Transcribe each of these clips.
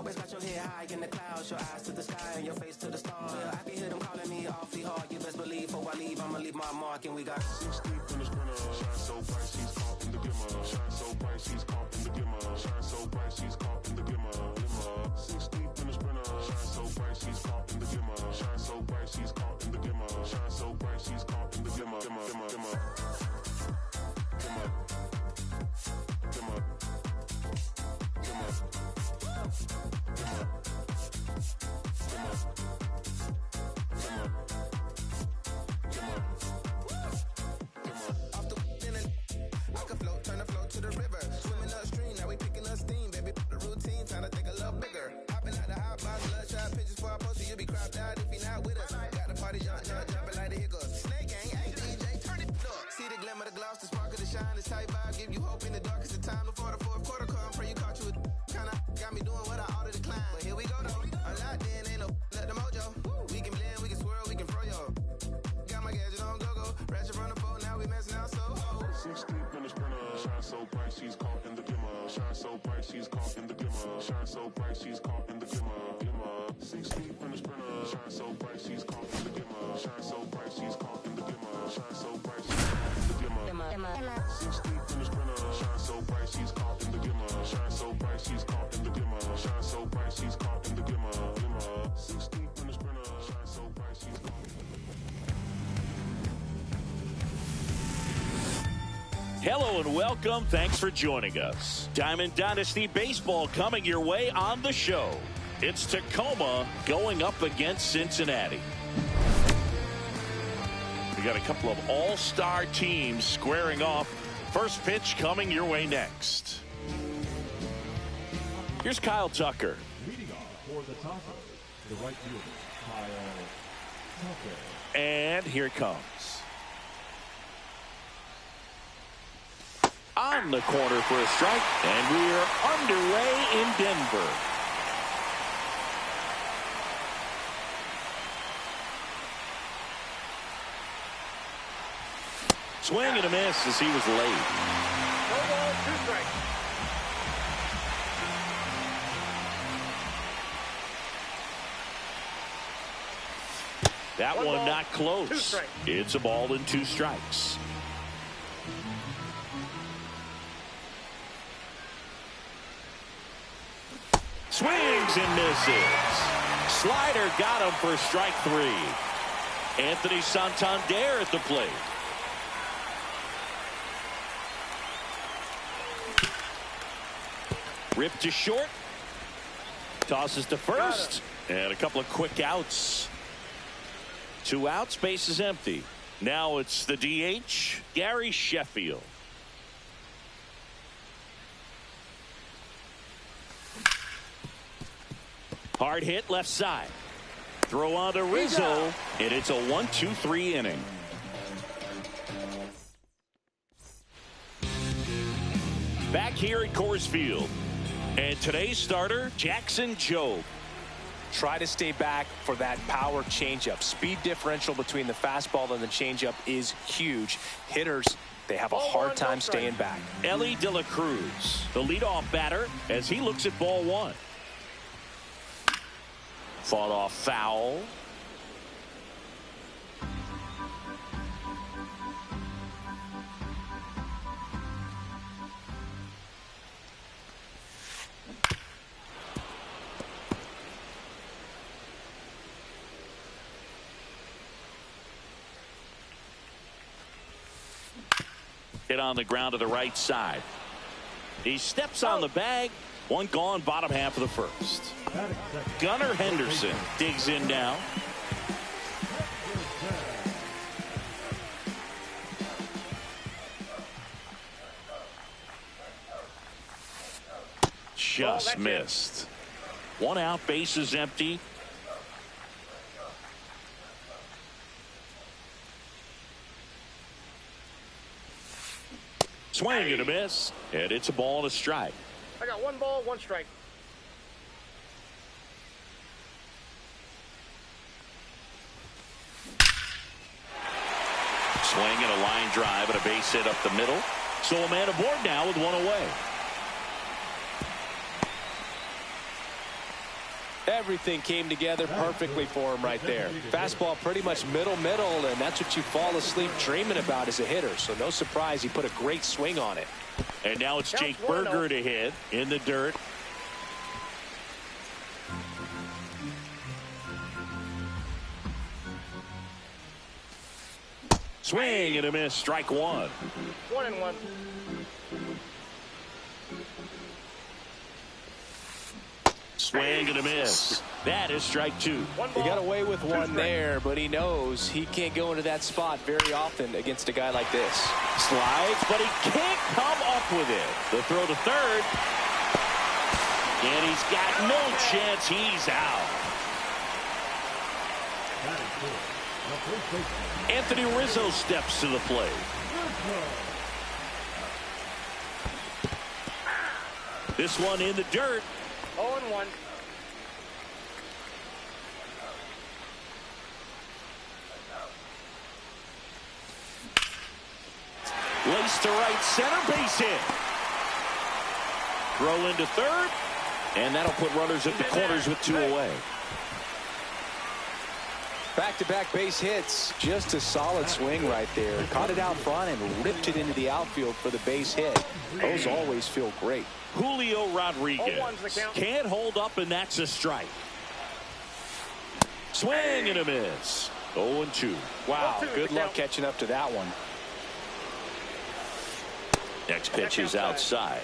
always got your head high in the clouds, your eyes to the sky and your face to the stars. I can hear them calling me awfully hard. You best believe before I leave, I'ma leave my mark. And we got 6 deep in the sprinter. Shine so bright, she's caught in the glimmer. Shine so bright, she's caught in the glimmer. Shine so bright, she's caught in the glimmer. 6 deep in the sprinter. Shine so bright, she's caught in the glimmer. Shine so bright, she's caught in the glimmer. Shine so bright, she's caught in the glimmer. Hello and welcome. Thanks for joining us. Diamond Dynasty Baseball coming your way on the show. It's Tacoma going up against Cincinnati. We got a couple of all-star teams squaring off. First pitch coming your way next. Here's Kyle Tucker. Leading off for the Tigers, the right fielder, Kyle Tucker. And here it comes. On the corner for a strike, and we are underway in Denver. Swing and a miss as he was late. 2 strikes. That one not close. It's a ball and 2 strikes. Swings and misses. Slider got him for strike 3. Anthony Santander at the plate. Ripped to short. Tosses to first. And a couple of quick outs. 2 outs, base is empty. Now it's the DH, Gary Sheffield. Hard hit left side. Throw on to Rizzo, and it's a 1-2-3 inning. Back here at Coors Field. And today's starter, Jackson Jobe. Try to stay back for that power changeup. Speed differential between the fastball and the changeup is huge. Hitters, they have a hard time staying back. Ellie De La Cruz, the leadoff batter, as he looks at ball 1. Fought off foul. Hit on the ground to the right side. He steps on the bag. 1 gone, bottom half of the first. Gunnar Henderson digs in now. Just missed. 1 out, base is empty. Swing and a miss, and it's a ball and a strike. I got 1 ball, 1 strike. Swing and a line drive and a base hit up the middle. So a man aboard now with 1 away. Everything came together perfectly for him right there. Fastball pretty much middle, and that's what you fall asleep dreaming about as a hitter. So no surprise he put a great swing on it. And now it's Jake Berger to hit in the dirt. Swing and a miss, strike one. 1-1. Swing and a miss. That is strike two. He got away with one there, but he knows he can't go into that spot very often against a guy like this. Slides, but he can't come up with it. The throw to third. And he's got no chance. He's out. Anthony Rizzo steps to the plate. This one in the dirt. 0-1. Lace to right center, base hit. Throw into third. And that'll put runners at the corners with two away. Back-to-back base hits. Just a solid swing right there. Caught it out front and ripped it into the outfield for the base hit. Those always feel great. Julio Rodriguez can't hold up, and that's a strike. Swing and a miss. 0-2. Wow, good luck catching up to that one. Next pitch is outside.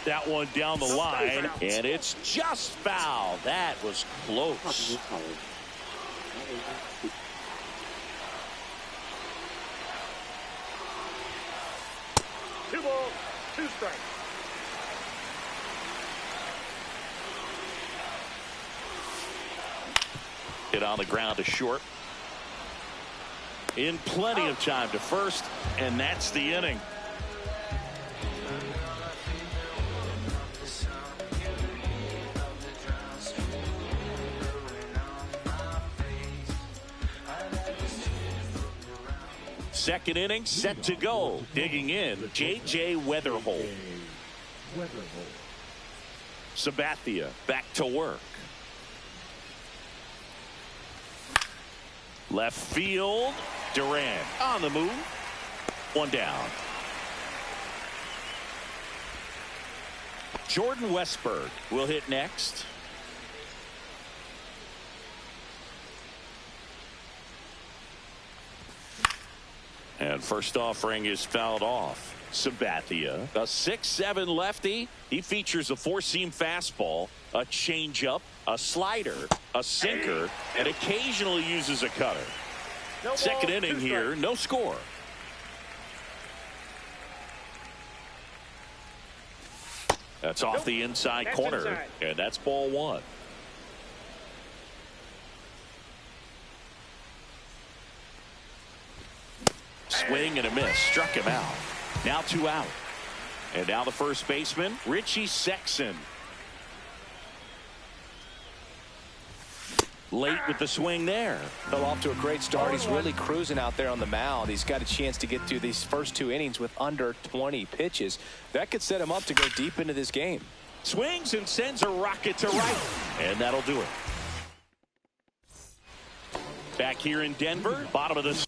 That one down the line, and it's just foul. That was close. Two balls, two strikes. Hit on the ground to short. In plenty of time to first, and that's the inning. Second inning set to go. Digging in, J.J. Weatherholt. Sabathia back to work. Left field. Durant on the move. One down. Jordan Westburg will hit next. And first offering is fouled off. Sabathia, a 6'7" lefty. He features a four-seam fastball, a changeup, a slider, a sinker, and occasionally uses a cutter. Second inning here, no score. That's off the inside corner, and that's ball one. Swing and a miss. Struck him out. Now two out. And now the first baseman, Richie Sexson. Late with the swing there. Fell off to a great start. He's really cruising out there on the mound. He's got a chance to get through these first two innings with under 20 pitches. That could set him up to go deep into this game. Swings and sends a rocket to right. And that'll do it. Back here in Denver, bottom of the...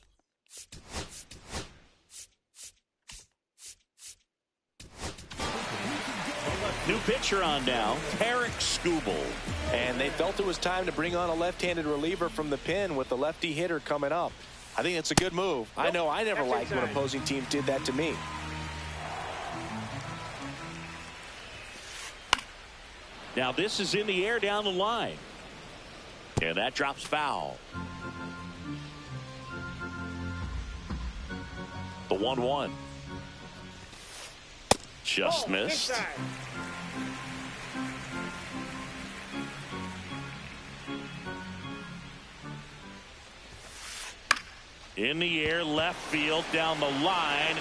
New pitcher on now, Tarek Skubal. And they felt it was time to bring on a left-handed reliever from the pen with the lefty hitter coming up. I think it's a good move. I know I never liked when opposing teams did that to me. Now this is in the air down the line. And that drops foul. The 1-1. Just missed. In the air, left field, down the line.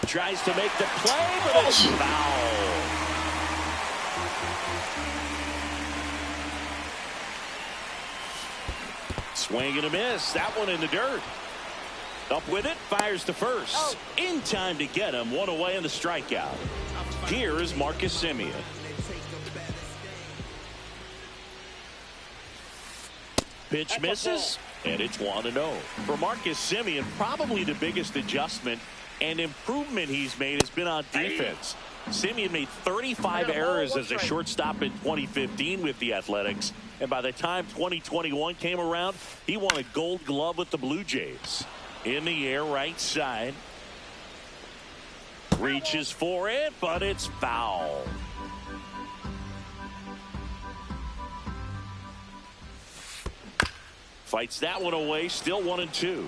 Tries to make the play, but it's foul. Swing and a miss. That one in the dirt. Up with it, fires to first. In time to get him, one away on the strikeout. Here is Marcus Semien. Pitch misses, and it's 1-0. For Marcus Semien, probably the biggest adjustment and improvement he's made has been on defense. Semien made 35 errors as a shortstop in 2015 with the Athletics, and by the time 2021 came around, he won a Gold Glove with the Blue Jays. In the air, right side. Reaches for it, but it's foul. Fights that one away, still 1-2.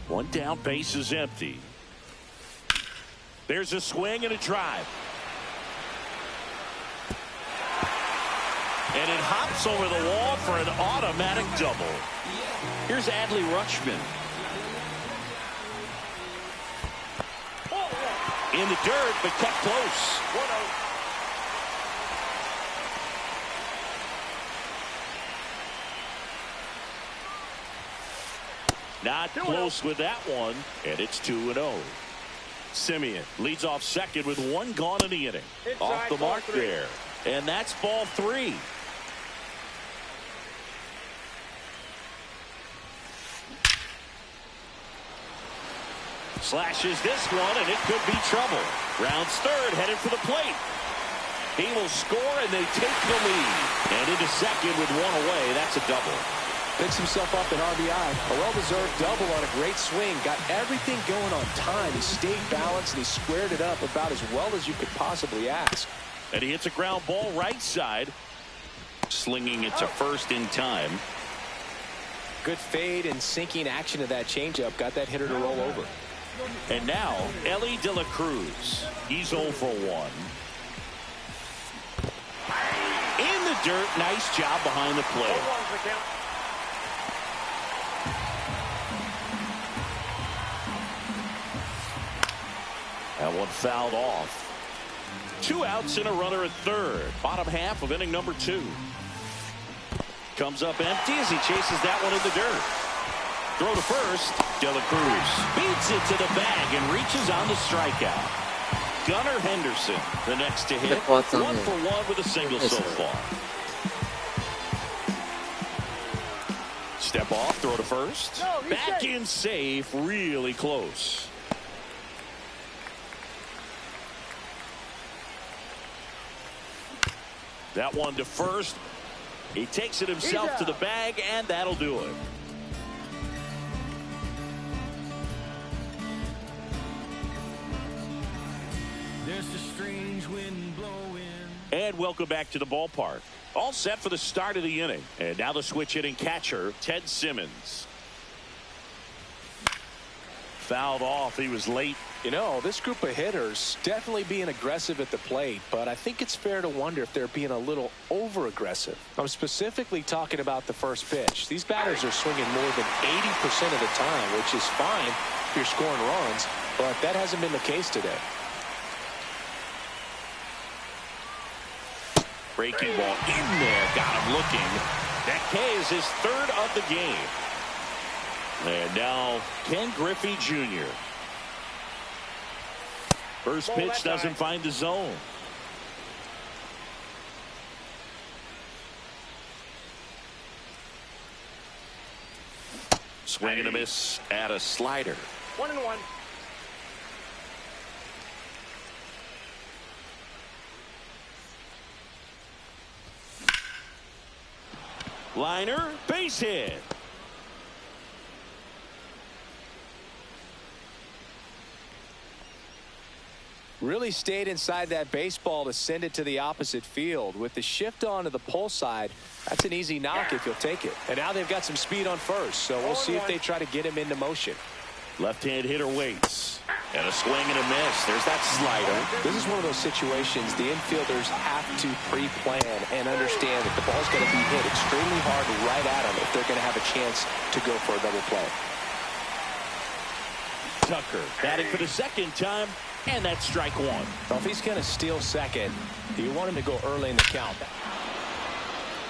One down, base is empty. There's a swing and a drive. And it hops over the wall for an automatic double. Here's Adley Rutschman. In the dirt, but kept close. 1-0. Not close with that one, and it's 2-0. Semien leads off second with one gone in the inning. Off the mark there, and that's ball 3. Slashes this one, and it could be trouble. Rounds third, headed for the plate. He will score, and they take the lead. And into second with one away. That's a double. Picks himself up an RBI. A well-deserved double on a great swing. Got everything going on time. He stayed balanced, and he squared it up about as well as you could possibly ask. And he hits a ground ball right side. Slinging it to first in time. Good fade and sinking action of that changeup. Got that hitter to roll over. And now, Elly De La Cruz. He's 0 for 1. In the dirt, nice job behind the plate. That one fouled off. 2 outs and a runner at third. Bottom half of inning number 2. Comes up empty as he chases that one in the dirt. Throw to first. De La Cruz beats it to the bag and reaches on the strikeout. Gunnar Henderson, the next to hit. 1 for 1 with a single so far. Step off, throw to first. Back in safe, really close. That one to first. He takes it himself to the bag, and that'll do it. There's a strange wind blowing. And welcome back to the ballpark. All set for the start of the inning. And now the switch hitting catcher, Ted Simmons. Fouled off. He was late. You know, this group of hitters definitely being aggressive at the plate, but I think it's fair to wonder if they're being a little over-aggressive. I'm specifically talking about the first pitch. These batters are swinging more than 80% of the time, which is fine if you're scoring runs, but that hasn't been the case today. Breaking ball in there. Got him looking. That K is his third of the game. And now Ken Griffey Jr. First pitch doesn't find the zone. Swing and a miss at a slider. 1-1. Liner, base hit. Really stayed inside that baseball to send it to the opposite field. With the shift on to the pull side, that's an easy knock if you'll take it. And now they've got some speed on first, so we'll see if they try to get him into motion. Left-hand hitter waits. And a swing and a miss. There's that slider. This is one of those situations the infielders have to pre-plan and understand that the ball's going to be hit extremely hard right at them if they're going to have a chance to go for a double play. Tucker batting for the second time, and that's strike 1. Well, if he's going to steal second, you want him to go early in the count.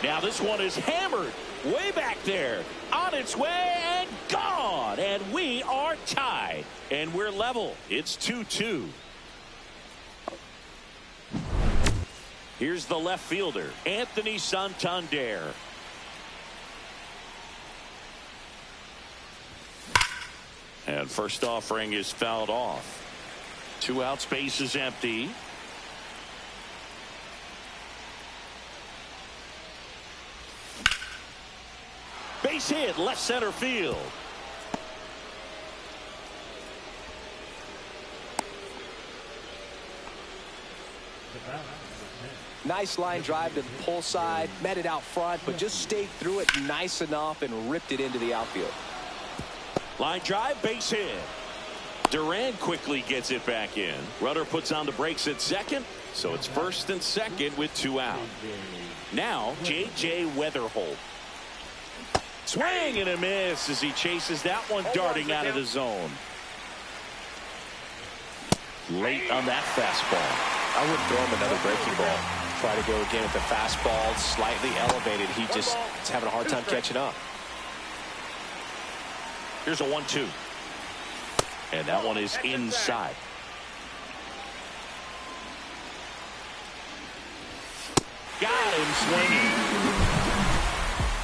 Now this one is hammered. way back there, on its way and gone. And we are tied. And we're level. It's 2-2. Here's the left fielder, Anthony Santander. And first offering is fouled off. 2 outs, base is empty. Base hit, left center field. Nice line drive to the pull side, met it out front, but just stayed through it nice enough and ripped it into the outfield. Line drive, base hit. Duran quickly gets it back in. Runner puts on the brakes at second, so it's first and second with 2 out. Now, J.J. Weatherholt. Swing and a miss as he chases that one darting out of the zone. Late on that fastball. I wouldn't throw him another breaking ball. Try to go again with the fastball, slightly elevated. He just is having a hard time catching up. Here's a 1-2. And that one is inside. Got him swinging.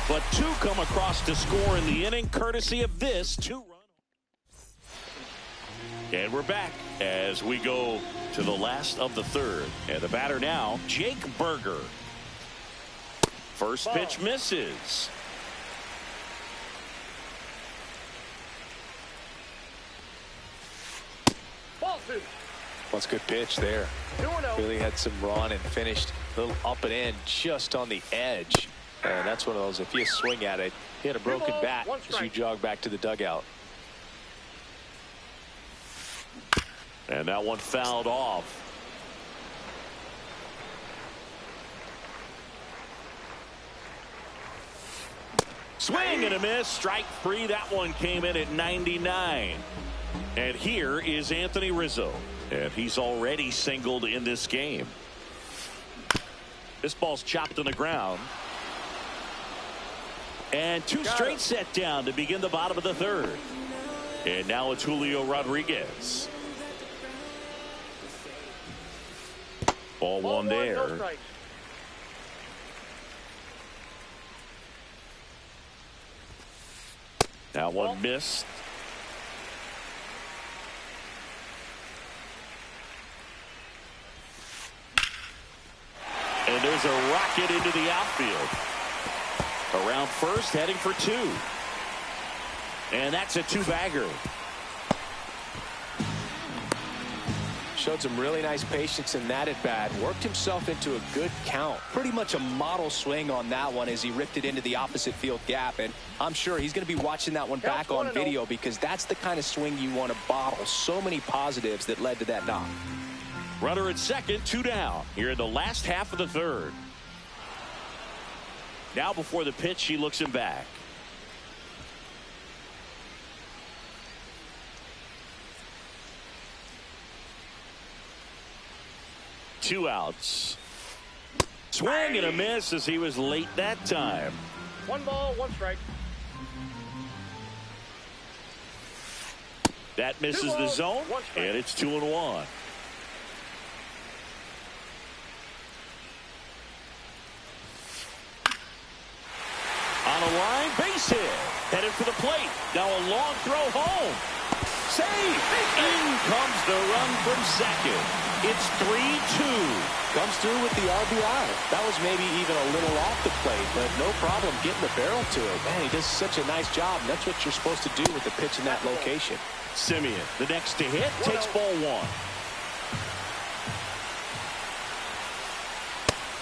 But 2 come across to score in the inning, courtesy of this 2-run. And we're back as we go to the last of the 3rd. And the batter now, Jake Berger. First pitch misses. Ball 2. That's a good pitch there. 2-0. Really had some run and finished a little up and in just on the edge. And that's one of those, if you swing at it, hit a broken bat as you jog back to the dugout. And that one fouled off. Swing and a miss. Strike 3. That one came in at 99. And here is Anthony Rizzo. And he's already singled in this game. This ball's chopped on the ground. And 2 straight set down to begin the bottom of the 3rd. And now it's Julio Rodriguez. Ball 1 there. No strikes. That one missed. And there's a rocket into the outfield. Around first, heading for 2. And that's a 2-bagger. Showed some really nice patience in that at bat. Worked himself into a good count. Pretty much a model swing on that one as he ripped it into the opposite field gap. And I'm sure he's going to be watching that one back on video because that's the kind of swing you want to bottle. So many positives that led to that knock. Runner at second, 2 down. Here in the last half of the 3rd. Now before the pitch, he looks him back. Two outs. Swing and a miss as he was late that time. 1 ball, 1 strike. That misses the zone, and it's 2-1. On a line, base hit. Headed for the plate. Now a long throw home. Save. In comes the run from second. It's 3-2. Comes through with the RBI. That was maybe even a little off the plate, but no problem getting the barrel to it. Man, he does such a nice job, and that's what you're supposed to do with the pitch in that location. Simeon, the next to hit, takes ball 1.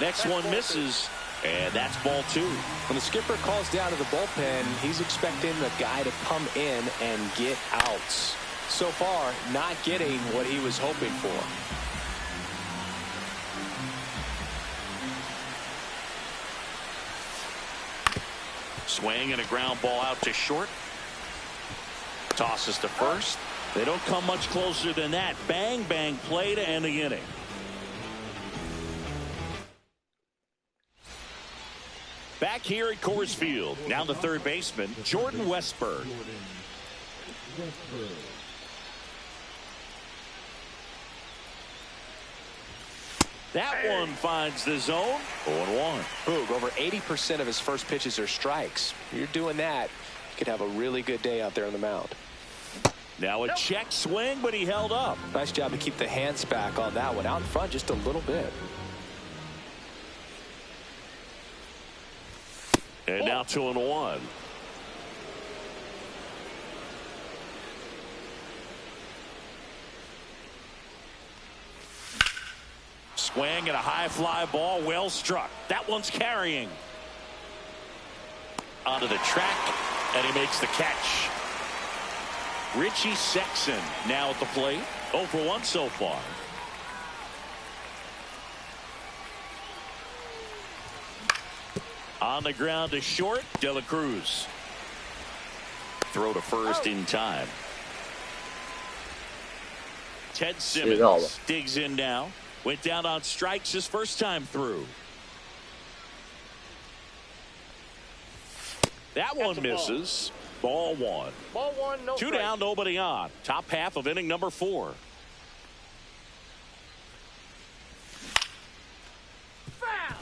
Next one misses, and that's ball 2. When the skipper calls down to the bullpen, he's expecting the guy to come in and get outs. So far, not getting what he was hoping for. Swing and a ground ball out to short. Tosses to first. They don't come much closer than that. Bang, bang play to end the inning. Back here at Coors Field, now the third baseman, Jordan Westberg. That one finds the zone. 0-1. Boog, over 80% of his first pitches are strikes. You're doing that, you could have a really good day out there on the mound. Now a check swing, but he held up. Nice job to keep the hands back on that one. Out in front just a little bit. And now 2-1. Swing and a high fly ball, well struck. That one's carrying. Onto the track, and he makes the catch. Richie Sexson now at the plate. 0 for 1 so far. On the ground to short, De La Cruz. Throw to first in time. Ted Simmons digs in now. Went down on strikes his first time through. That one misses. Ball 1. Ball 1, no 2 strike. down, nobody on. Top half of inning number 4. Foul.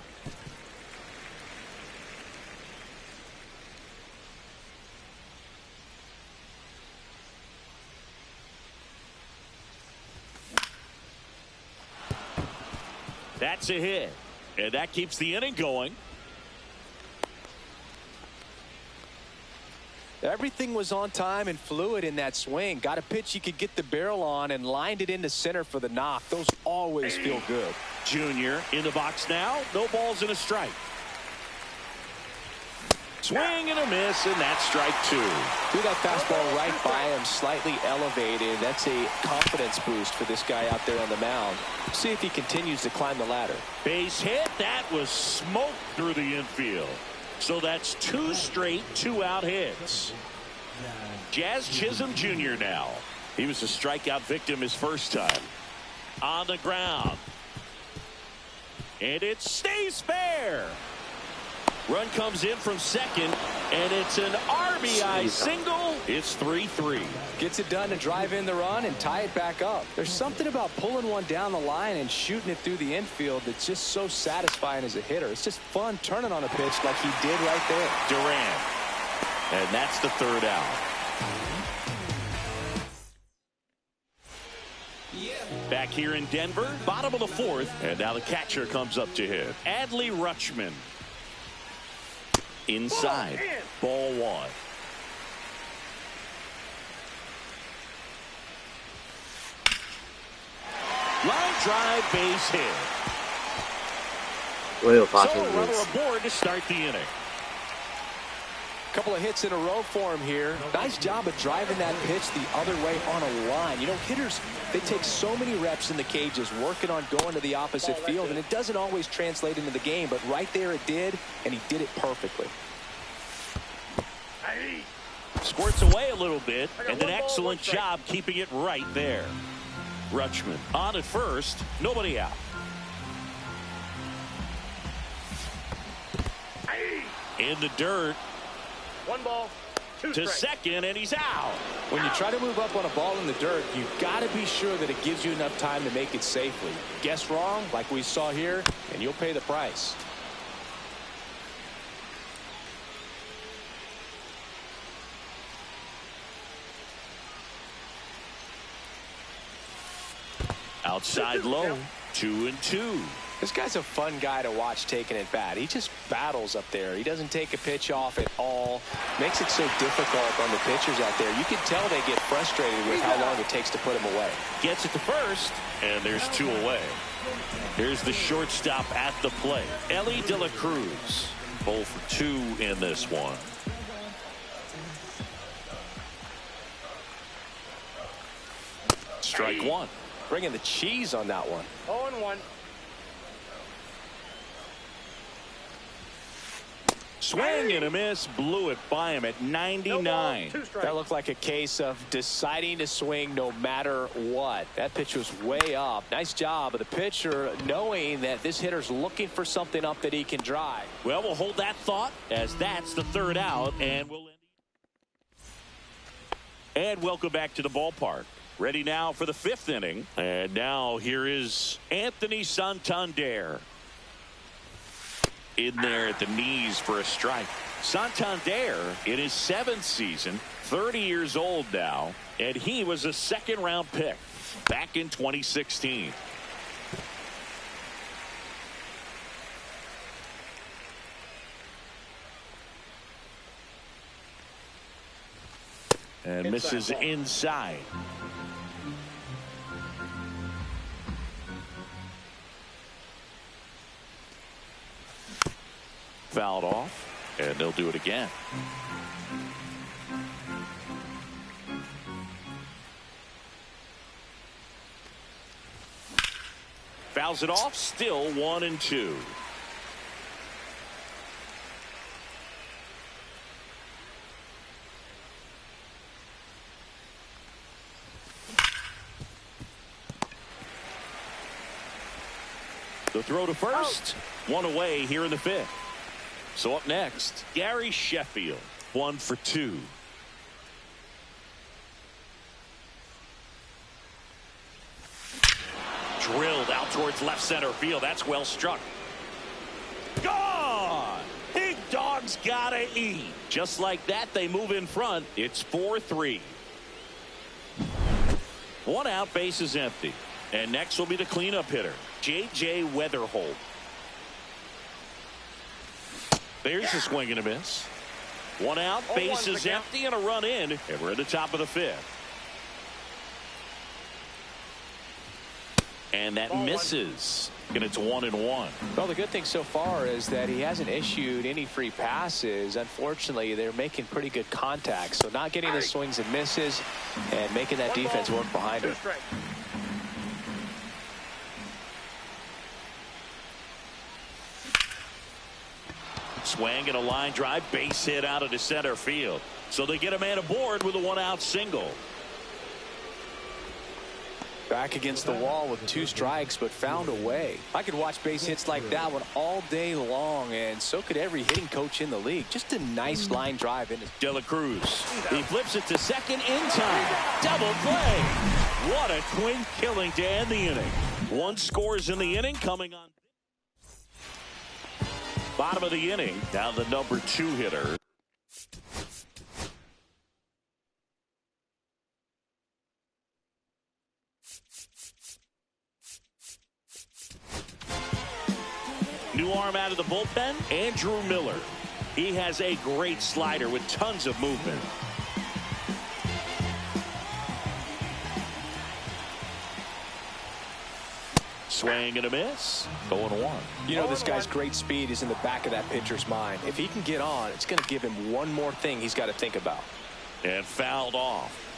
That's a hit. And that keeps the inning going. Everything was on time and fluid in that swing. Got a pitch you could get the barrel on and lined it into center for the knock. Those always feel good. Junior in the box now. No balls and a strike. Swing and a miss, and that's strike 2. Threw that fastball right by him, slightly elevated. That's a confidence boost for this guy out there on the mound. See if he continues to climb the ladder. Base hit. That was smoked through the infield. So that's 2 straight 2-out hits. Jazz Chisholm Jr. now. He was a strikeout victim his first time. On the ground. And it stays fair. Run comes in from second, and it's an RBI single. It's 3-3. Gets it done to drive in the run and tie it back up. There's something about pulling one down the line and shooting it through the infield that's just so satisfying as a hitter. It's just fun turning on a pitch like he did right there. Durant. And that's the 3rd out. Back here in Denver, bottom of the 4th, and now the catcher comes up to hit. Adley Rutschman. Inside. Ball 1. Line drive, base hit. 我有发 So 现 a 这 runner 次。 aboard to start the inning. Couple of hits in a row for him here. Nice job of driving that pitch the other way on a line. You know, hitters, they take so many reps in the cages working on going to the opposite field, and it doesn't always translate into the game, but right there it did, and he did it perfectly. Squirts away a little bit, and an excellent job keeping it right there. Rutschman on at first, nobody out. In the dirt. 1 ball, 2 To strikes. second, and he's out. When you try to move up on a ball in the dirt, you've got to be sure that it gives you enough time to make it safely. Guess wrong, like we saw here, and you'll pay the price. Outside low, 2-2. This guy's a fun guy to watch taking at bat. He just battles up there. He doesn't take a pitch off at all. Makes it so difficult on the pitchers out there. You can tell they get frustrated with how long it takes to put him away. Gets it to first, and there's 2 away. Here's the shortstop at the plate. Ellie De La Cruz. 0 for 2 in this one. Strike 1. Bringing the cheese on that one. 0-1. Swing and a miss, blew it by him at 99. That looked like a case of deciding to swing no matter what. That pitch was way up. Nice job of the pitcher knowing that this hitter's looking for something up that he can drive. Well, we'll hold that thought as that's the third out, and welcome back to the ballpark. Ready now for the fifth inning. And now here is Anthony Santander. In there at the knees for a strike. Santander in his 7th season, 30 years old now, and he was a second-round pick back in 2016. And misses inside. Fouled off, and they'll do it again. Fouls it off, still 1-2. The throw to first, one away here in the fifth. So up next, Gary Sheffield, 1 for 2. Drilled out towards left center field. That's well struck. Gone! Big dog's gotta eat. Just like that, they move in front. It's 4-3. 1 out, base is empty. And next will be the cleanup hitter, J.J. Weatherholt. There's a swing and a miss. 1 out, base is empty, and a run in. And we're at the top of the fifth. And that misses. And it's 1-1. Well, the good thing so far is that he hasn't issued any free passes. Unfortunately, they're making pretty good contact. So not getting the swings and misses and making that defense work behind him. Swing and a line drive, base hit out of the center field. So they get a man aboard with a 1-out single. Back against the wall with 2 strikes, but found a way. I could watch base hits like that one all day long, and so could every hitting coach in the league. Just a nice line drive into De La Cruz. He flips it to second in time. Double play. What a twin killing to end the inning. 1 scores in the inning coming on. Bottom of the inning. Now the number 2 hitter. New arm out of the bullpen, Andrew Miller. He has a great slider with tons of movement. Swing and a miss. 0-1. You know, this guy's great speed is in the back of that pitcher's mind. If he can get on, it's going to give him one more thing he's got to think about. And fouled off.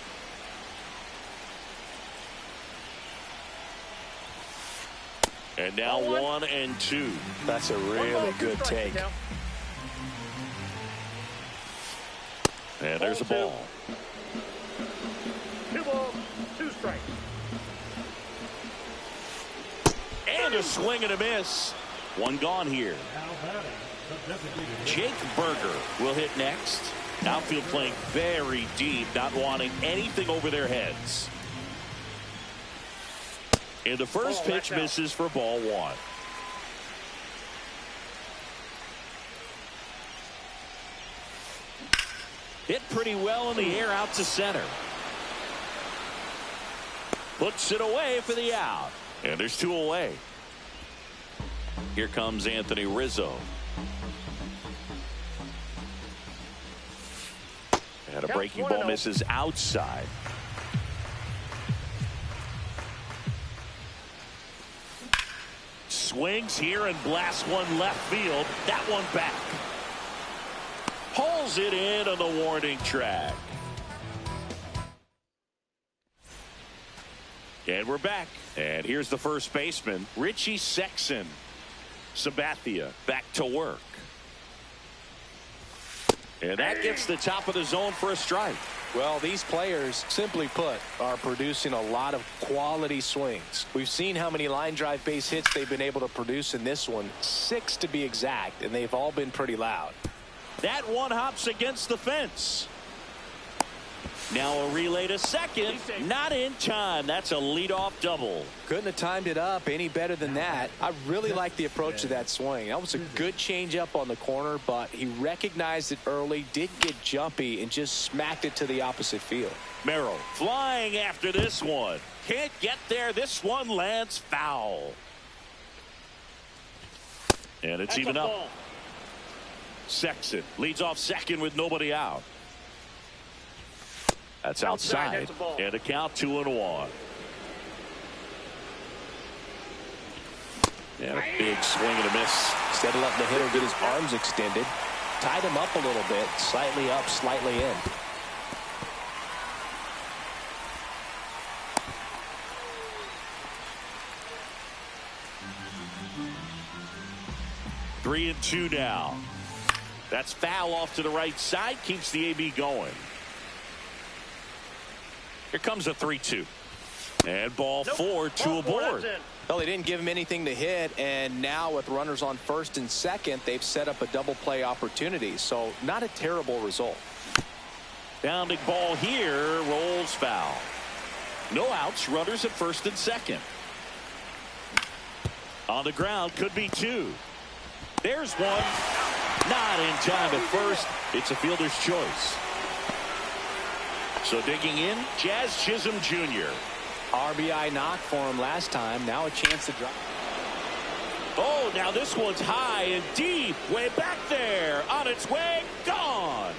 And now 1-2. That's a really good take. And there's a ball. 2 balls, 2 strikes. And a swing and a miss. 1 gone here. Jake Berger will hit next. Outfield playing very deep, not wanting anything over their heads. And the first pitch misses for ball 1. Hit pretty well in the air out to center. Puts it away for the out. And there's 2 away. Here comes Anthony Rizzo. And a breaking ball misses outside. Swings here and blasts one left field. That one back. Pulls it in on the warning track. And we're back. And here's the first baseman, Richie Sexson. Sabathia back to work. And that gets the top of the zone for a strike. Well, these players, simply put, are producing a lot of quality swings. We've seen how many line drive base hits they've been able to produce in this one, 6 to be exact, and they've all been pretty loud. That one hops against the fence. Now a relay to second. Not in time. That's a leadoff double. Couldn't have timed it up any better than that. I really like the approach to that swing. That was a good changeup on the corner, but he recognized it early, didn't get jumpy, and just smacked it to the opposite field. Merrill flying after this one. Can't get there. This one lands foul. And it's even up. Sexton leads off second with nobody out. That's outside. And a count 2-1. And a big swing and a miss. Instead of letting the hitter get his arms extended, tied him up a little bit, slightly up, slightly in. Three and two now. That's foul off to the right side. Keeps the AB going. Here comes a 3-2. And ball four, two aboard. Well, they didn't give him anything to hit, and now with runners on first and second, they've set up a double play opportunity. So not a terrible result. Bounding ball here, rolls foul. No outs, runners at first and second. On the ground, could be two. There's one. Not in time at first. It's a fielder's choice. So digging in, Jazz Chisholm Jr. RBI knock for him last time. Now a chance to drop. Oh, now this one's high and deep. Way back there. On its way. Gone.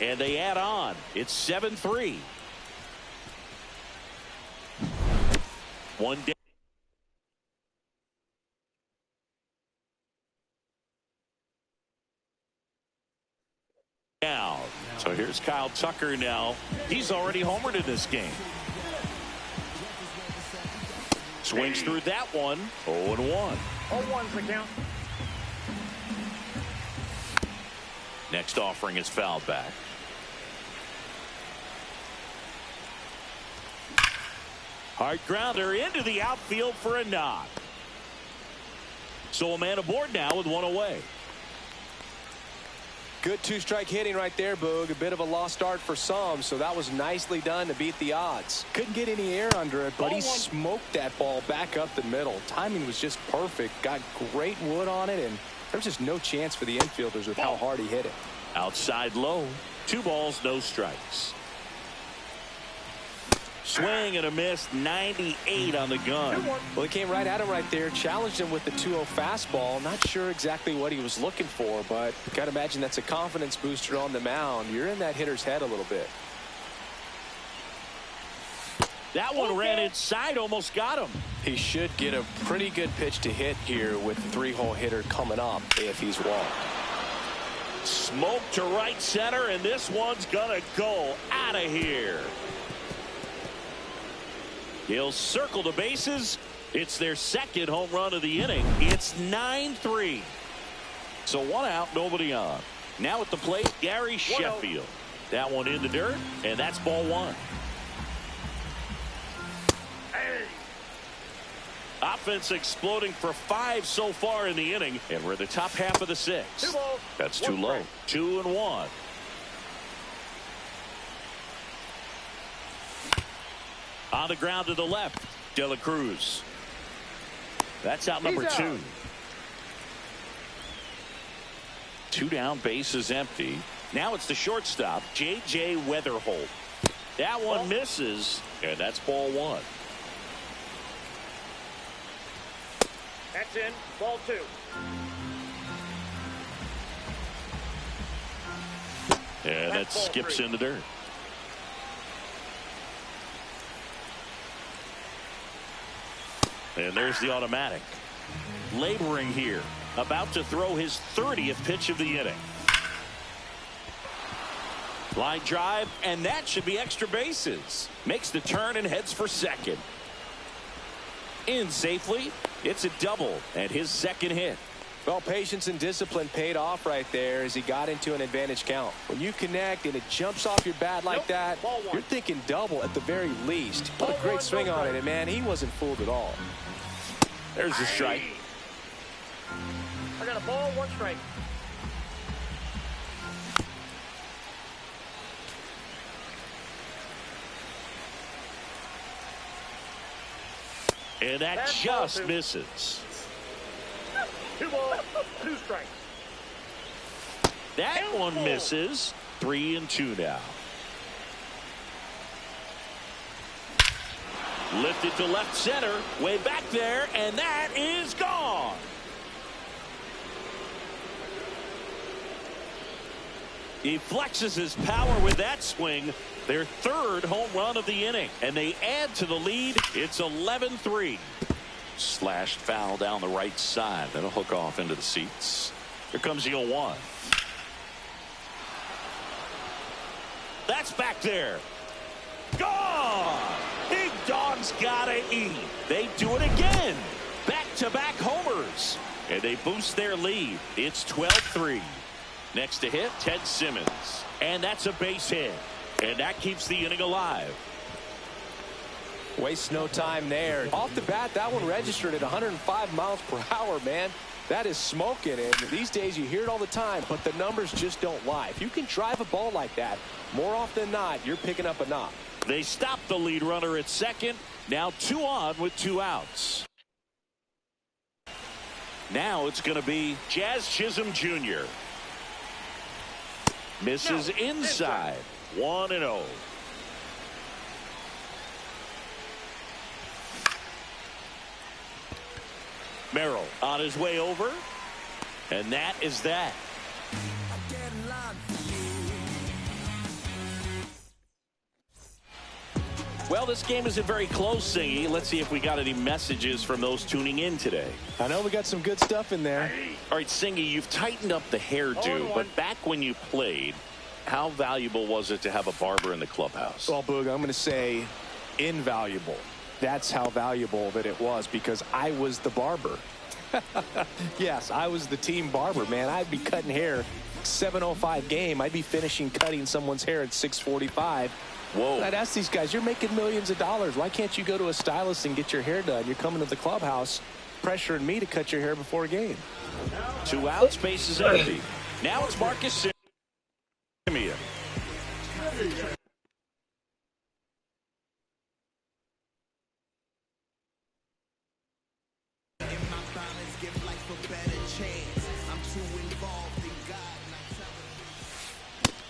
And they add on. It's 7-3. One day. Down. So here's Kyle Tucker now. He's already homered in this game. Swings through that one. 0-1. 0-1's the count. Next offering is fouled back. Hard grounder into the outfield for a knock. So a man aboard now with one away. Good two-strike hitting right there, Boog. A bit of a lost start for some, so that was nicely done to beat the odds. Couldn't get any air under it, but he smoked that ball back up the middle. Timing was just perfect. Got great wood on it, and there's just no chance for the infielders with how hard he hit it. Outside low. 2 balls, no strikes. Swing and a miss. 98 on the gun. Well, he came right at him right there, challenged him with the 2-0 fastball. Not sure exactly what he was looking for, but you got to imagine that's a confidence booster on the mound. You're in that hitter's head a little bit. That one ran inside, almost got him. He should get a pretty good pitch to hit here with the 3-hole hitter coming up if he's walked. Smoke to right center, and this one's gonna go out of here. He'll circle the bases. It's their second home run of the inning. It's 9-3. So 1 out, nobody on. Now at the plate, Gary Sheffield. That one in the dirt, and that's ball 1. Hey. Offense exploding for 5 so far in the inning, and we're in the top half of the 6th. 2 balls. That's too low. 2-1. On the ground to the left, De La Cruz. That's out number 2. 2 down, base is empty. Now it's the shortstop, J.J. Weatherholt. That one misses, and that's ball 1. That's in. Ball 2. And that skips in the dirt. And there's the automatic. Laboring here. About to throw his 30th pitch of the inning. Line drive, and that should be extra bases. Makes the turn and heads for second. In safely. It's a double and his second hit. Well, patience and discipline paid off right there as he got into an advantage count. When you connect and it jumps off your bat like that, you're thinking double at the very least. What a great swing on it, and man, he wasn't fooled at all. There's the strike. I got a ball, 1 strike. And that just misses. 2 balls, 2 strikes. That one misses. 3-2 now. Lifted to left center, way back there, and that is gone. He flexes his power with that swing. Their 3rd home run of the inning, and they add to the lead. It's 11-3. Slashed foul down the right side. That'll hook off into the seats. Here comes the 0-1. That's back there. Gone! Big Dog's gotta eat. They do it again. Back-to-back homers. And they boost their lead. It's 12-3. Next to hit, Ted Simmons. And that's a base hit. And that keeps the inning alive. Waste no time there. Off the bat, that one registered at 105 miles per hour, man. That is smoking, and these days you hear it all the time, but the numbers just don't lie. If you can drive a ball like that, more often than not, you're picking up a knock. They stop the lead runner at second. Now 2 on with 2 outs. Now it's going to be Jazz Chisholm Jr. Misses inside. 1-0. Merrill on his way over, and that is that. Well, this game isn't very close, Singy. Let's see if we got any messages from those tuning in today. I know we got some good stuff in there. All right, Singy, you've tightened up the hairdo, but back when you played, how valuable was it to have a barber in the clubhouse? Well, Boog, I'm going to say invaluable. That's how valuable that it was, because I was the barber. Yes, I was the team barber, man. I'd be cutting hair 7:05 game. I'd be finishing cutting someone's hair at 6:45. Whoa. And I'd ask these guys, you're making millions of dollars. Why can't you go to a stylist and get your hair done? You're coming to the clubhouse pressuring me to cut your hair before a game. 2 outs, base is empty. Now it's Marcus Semien.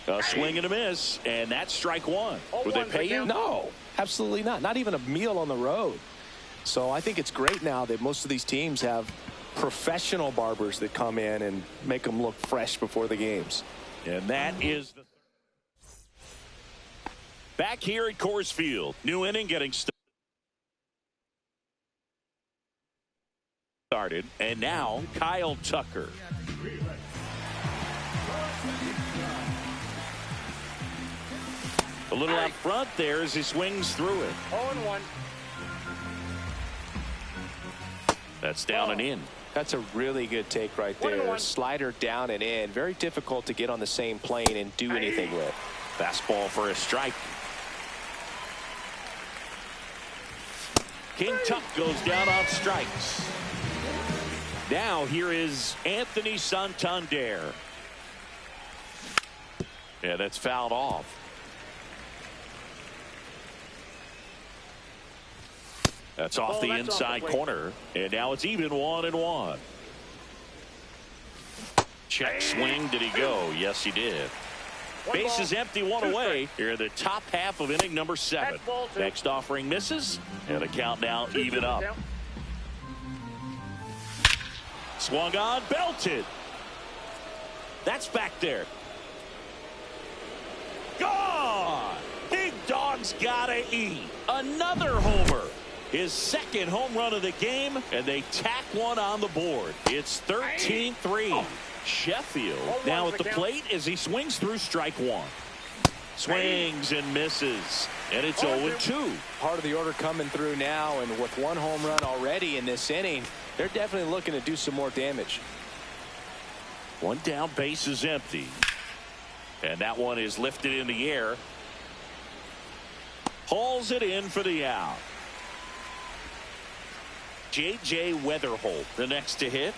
A swing and a miss, and that's strike 1. Would they pay you? No, absolutely not. Not even a meal on the road. So I think it's great now that most of these teams have professional barbers that come in and make them look fresh before the games. And that is the back here at Coors Field. New inning getting started. And now Kyle Tucker. A little out front there as he swings through it. 0-1. That's down and in. That's a really good take right there. Slider down and in. Very difficult to get on the same plane and do anything with. Fastball for a strike. King Tuck goes down on strikes. Now here is Anthony Santander. Yeah, that's fouled off. That's off the inside corner, and now it's even 1-1. Check swing. Did he go? Yes, he did. Base is empty, 1 away. Here in the top half of inning number 7. Next offering misses, and the count now even up. Swung on, belted. That's back there. Gone! Big Dog's gotta eat. Another homer. His 2nd home run of the game, and they tack one on the board. It's 13-3. Sheffield now at the plate as he swings through strike 1. Swings and misses, and it's 0-2. Part of the order coming through now, and with 1 home run already in this inning, they're definitely looking to do some more damage. One down, base is empty. And that one is lifted in the air. Hauls it in for the out. J.J. Weatherholt, the next to hit.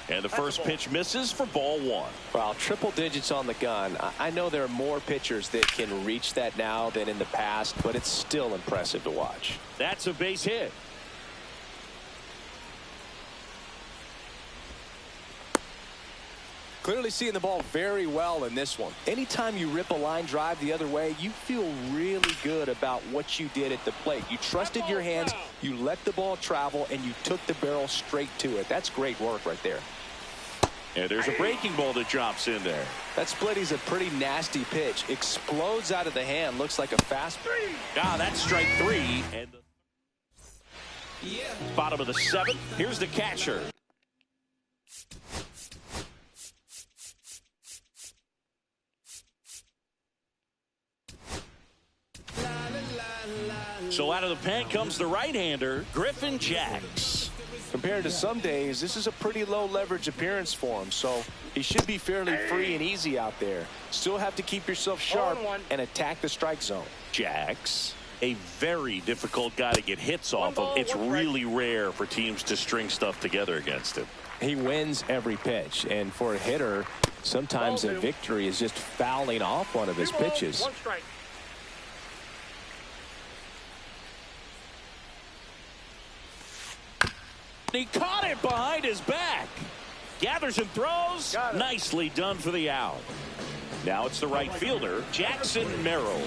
And the first pitch misses for ball one. Well, triple digits on the gun. I know there are more pitchers that can reach that now than in the past, but it's still impressive to watch. That's a base hit. Clearly seeing the ball very well in this one. Anytime you rip a line drive the other way, you feel really good about what you did at the plate. You trusted your hands, you let the ball travel, and you took the barrel straight to it. That's great work right there. And there's a breaking ball that drops in there. That splitty's a pretty nasty pitch. Explodes out of the hand. Looks like a fastball. Ah, that's strike three. And bottom of the seventh. Here's the catcher. So out of the pen comes the right-hander, Griffin Jacks. Compared to some days, this is a pretty low leverage appearance for him, so he should be fairly free and easy out there. Still have to keep yourself sharp and attack the strike zone. Jacks, a very difficult guy to get hits off of. It's really rare for teams to string stuff together against him. He wins every pitch, and for a hitter, sometimes a victory is just fouling off one of his pitches. One strike. He caught it behind his back. Gathers and throws. Nicely done for the out. Now it's the right fielder, Jackson Merrill.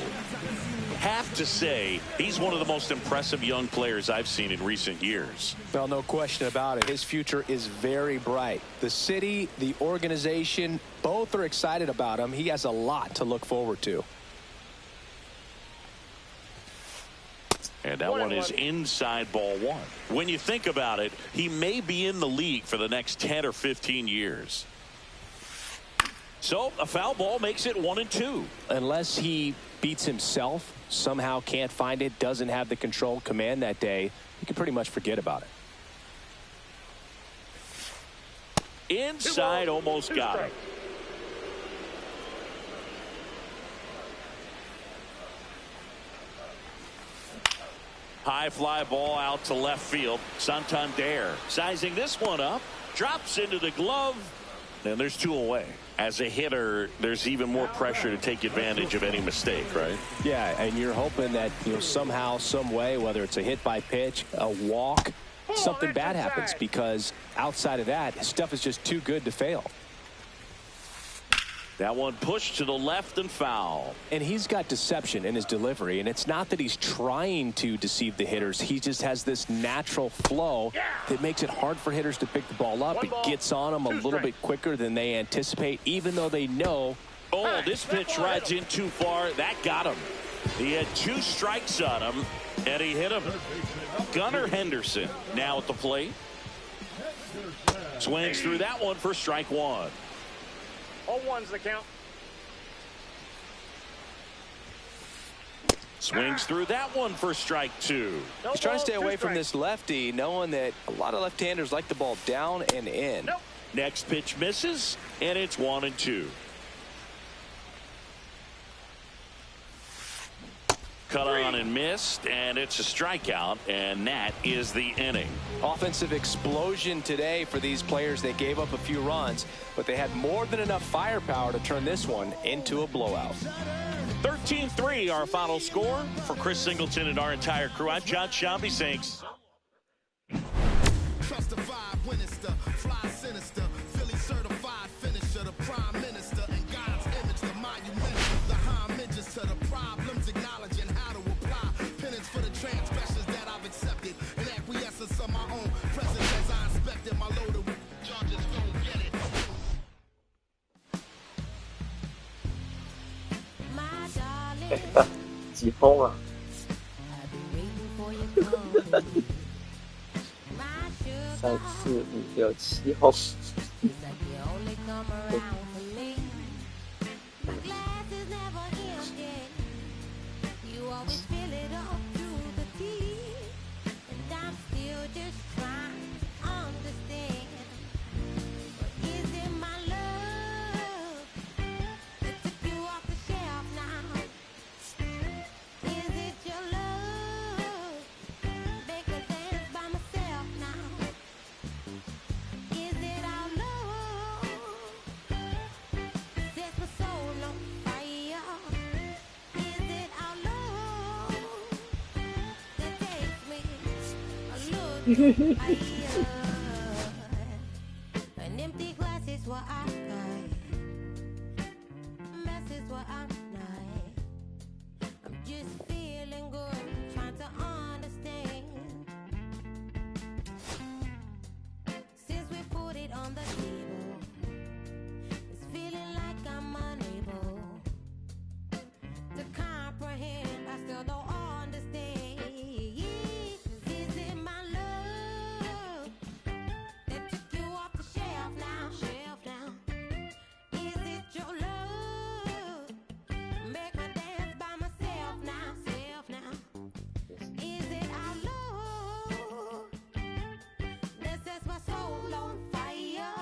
Have to say, he's one of the most impressive young players I've seen in recent years. Well, no question about it. His future is very bright. The city, the organization, both are excited about him. He has a lot to look forward to. And that one is inside ball one. When you think about it, he may be in the league for the next 10 or 15 years. So a foul ball makes it 1-2. Unless he beats himself, somehow can't find it, doesn't have the control command that day, you can pretty much forget about it. Inside, almost got it. High fly ball out to left field. Santander sizing this one up. Drops into the glove. And there's two away. As a hitter, there's even more pressure to take advantage of any mistake, right? Yeah, and you're hoping that, somehow, some way, whether it's a hit by pitch, a walk, something bad happens, because outside of that, stuff is just too good to fail. That one pushed to the left and foul. And he's got deception in his delivery, and it's not that he's trying to deceive the hitters. He just has this natural flow that makes it hard for hitters to pick the ball up. It gets on them a little bit quicker than they anticipate, even though they know. Oh, this pitch rides in too far. That got him. He had 2 strikes on him, and he hit him. Gunnar Henderson now at the plate. Swings through that one for strike one. 0-1's the count. Swings through that one for strike 2. He's trying to stay away from this lefty, knowing that a lot of left-handers like the ball down and in. Next pitch misses, and it's 1-2. Cut on and missed, and it's a strikeout, and that is the inning. Offensive explosion today for these players. They gave up a few runs, but they had more than enough firepower to turn this one into a blowout. 13-3 our final score. For Chris Singleton and our entire crew, I'm John Shambi saying Trust the vibe, Winchester, fly sinister, Philly certified finisher, the prime minister, and God's image, the monument, the homages to the problems, acknowledging how to apply penance for the transgressions that I've accepted, and acquiescence of my own presence as I inspected my loaded with charges, don't get it. Esta, 疾风啊！3、4、5、6、7轰。An empty glass is what I got. Mess is what I'm not. I'm just feeling good, trying to understand. Since we put it on the table, it's feeling like I'm unable to comprehend. I still don't understand. Is it my love that took you off the shelf now? Shelf now. Is it your love? Make me dance by myself now. Self now. Is it our love that sets my soul on fire?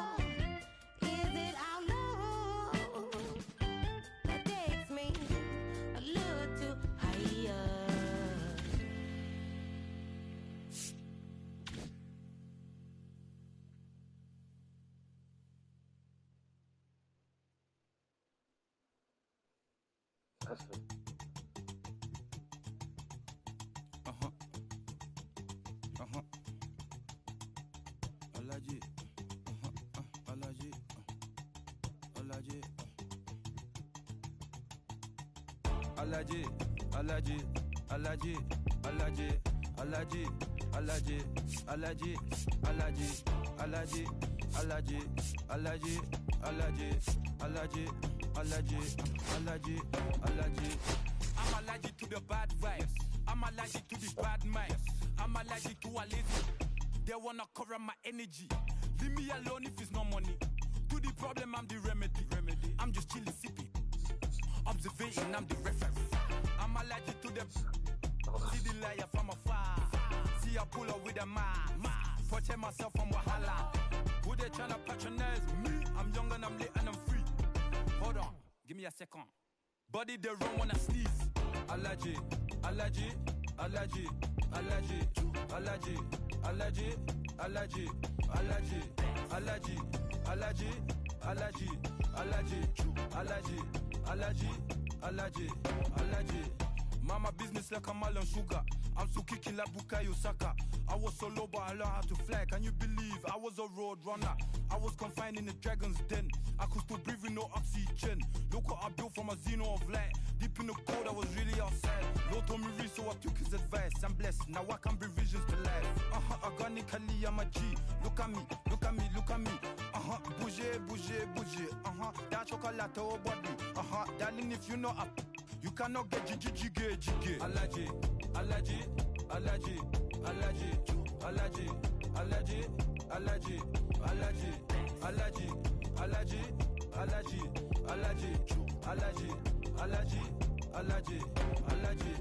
Is it our love that takes me a little too higher? Alaji, Alaji, Alaji, Alaji, Alaji, Alaji, Alaji, Alaji, Alaji, Alaji, Alaji, Alaji, Alaji, Alaji, Alaji, Alaji. I'm allergic to the bad vibes. I'm allergic to the bad minds. I'm allergic to a lazy. They wanna cover my energy. Leave me alone if it's no money. To the problem, I'm the remedy. I'm just chilly sipping. Observation, I'm the referee. I'm allergic to them. See the liar from afar. See I pull up with a mask. Protect myself from Wahala. Who they tryna patronize me? I'm young and I'm lit and I'm free. Hold on, give me a second. Body they run when I sneeze. Allergy, allergy, allergy, allergy, allergy, allergy, allergy, allergy, allergy, allergy, allergy, allergy, allergy. Allergy, allergy, allergy. Mama business like a melon sugar. I'm so kicking like Bukayo Saka. I was so low, but I learned how to fly. Can you believe I was a road runner? I was confined in the dragon's den. I could still breathe with no oxygen. Look what I built from a xeno of light. Deep in the cold, I was really outside. Lord told me read, so I took his advice. I'm blessed, now I can bring visions to life. Organically, I'm a G. Look at me, look at me, look at me. Bouger, bouger, bouger. That chocolate oh body. Darling, if you know up, you cannot get jiggy. Allergy, allergy, allergy, allergy, allergy, allergy, allergy, allergy, allergy, allergy, allergy, allergy, allergy, allergy, allergy, allergy.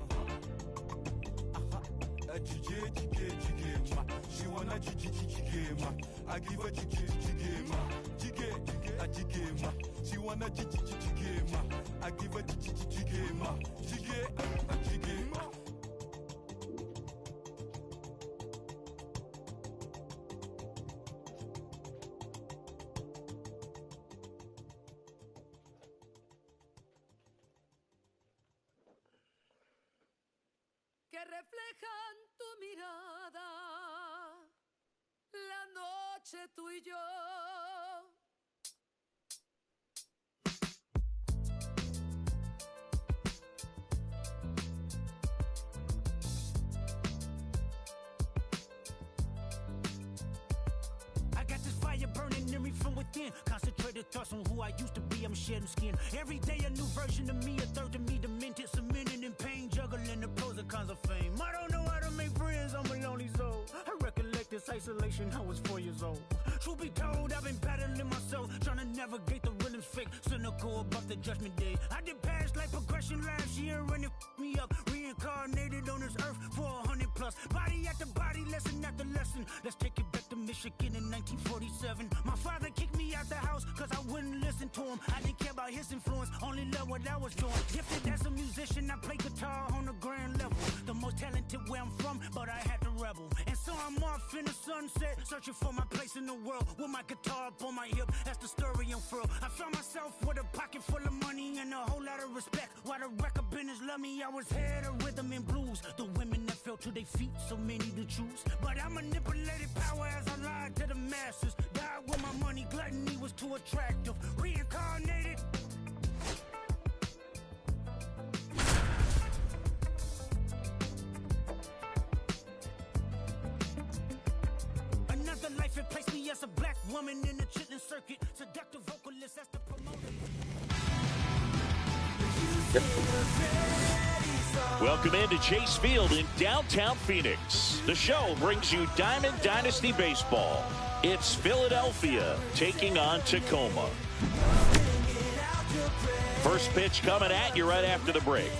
Jiggy, ma. She wanna jiggy, ma. I give her jiggy, ma. Jiggy, ma. She wanna jiggy, ma. I give her jiggy, ma. Jiggy, ma. Que reflejan tu mirada, la noche tú y yo. I got this fire burning in me from within. Concentrated thoughts on who I used to be. I'm shedding skin. Every day a new version of me, a third of me demented, cemented in pain, juggling the pros and cons of fame. I don't know how to make friends, I'm a lonely soul. I recollect this isolation, I was 4 years old. Truth be told, I've been battling myself, trying to navigate the rhythms fake, cynical about the judgment day. I did past life progression last year and it f***ed me up. Reincarnated on this earth for 100 plus. Body after body, lesson after lesson. Let's take it back to Michigan in 1947. My father kicked me out the house cause I wouldn't listen to him. I didn't care about his influence, only loved what I was doing. Gifted as a musician, I play guitar on the grand level. The most talented where I'm from, but I had to rebel. And so I'm off in the sunset, searching for my place in the world. With my guitar up on my hip, that's the story unfurled. I found myself with a pocket full of money and a whole lot of respect. While the record business loved me, I was head of rhythm and blues. The women that felt fell to their feet, so many to choose. But I manipulated power as I lied to the masses. Died with my money, gluttony was too attractive. Reincarnated. Another life, it placed me as a black woman in the chitlin circuit. Seductive vocalist, that's the promoter. Welcome into Chase Field in downtown Phoenix. The show brings you Diamond Dynasty Baseball. It's Philadelphia taking on Tacoma. First pitch coming at you right after the break.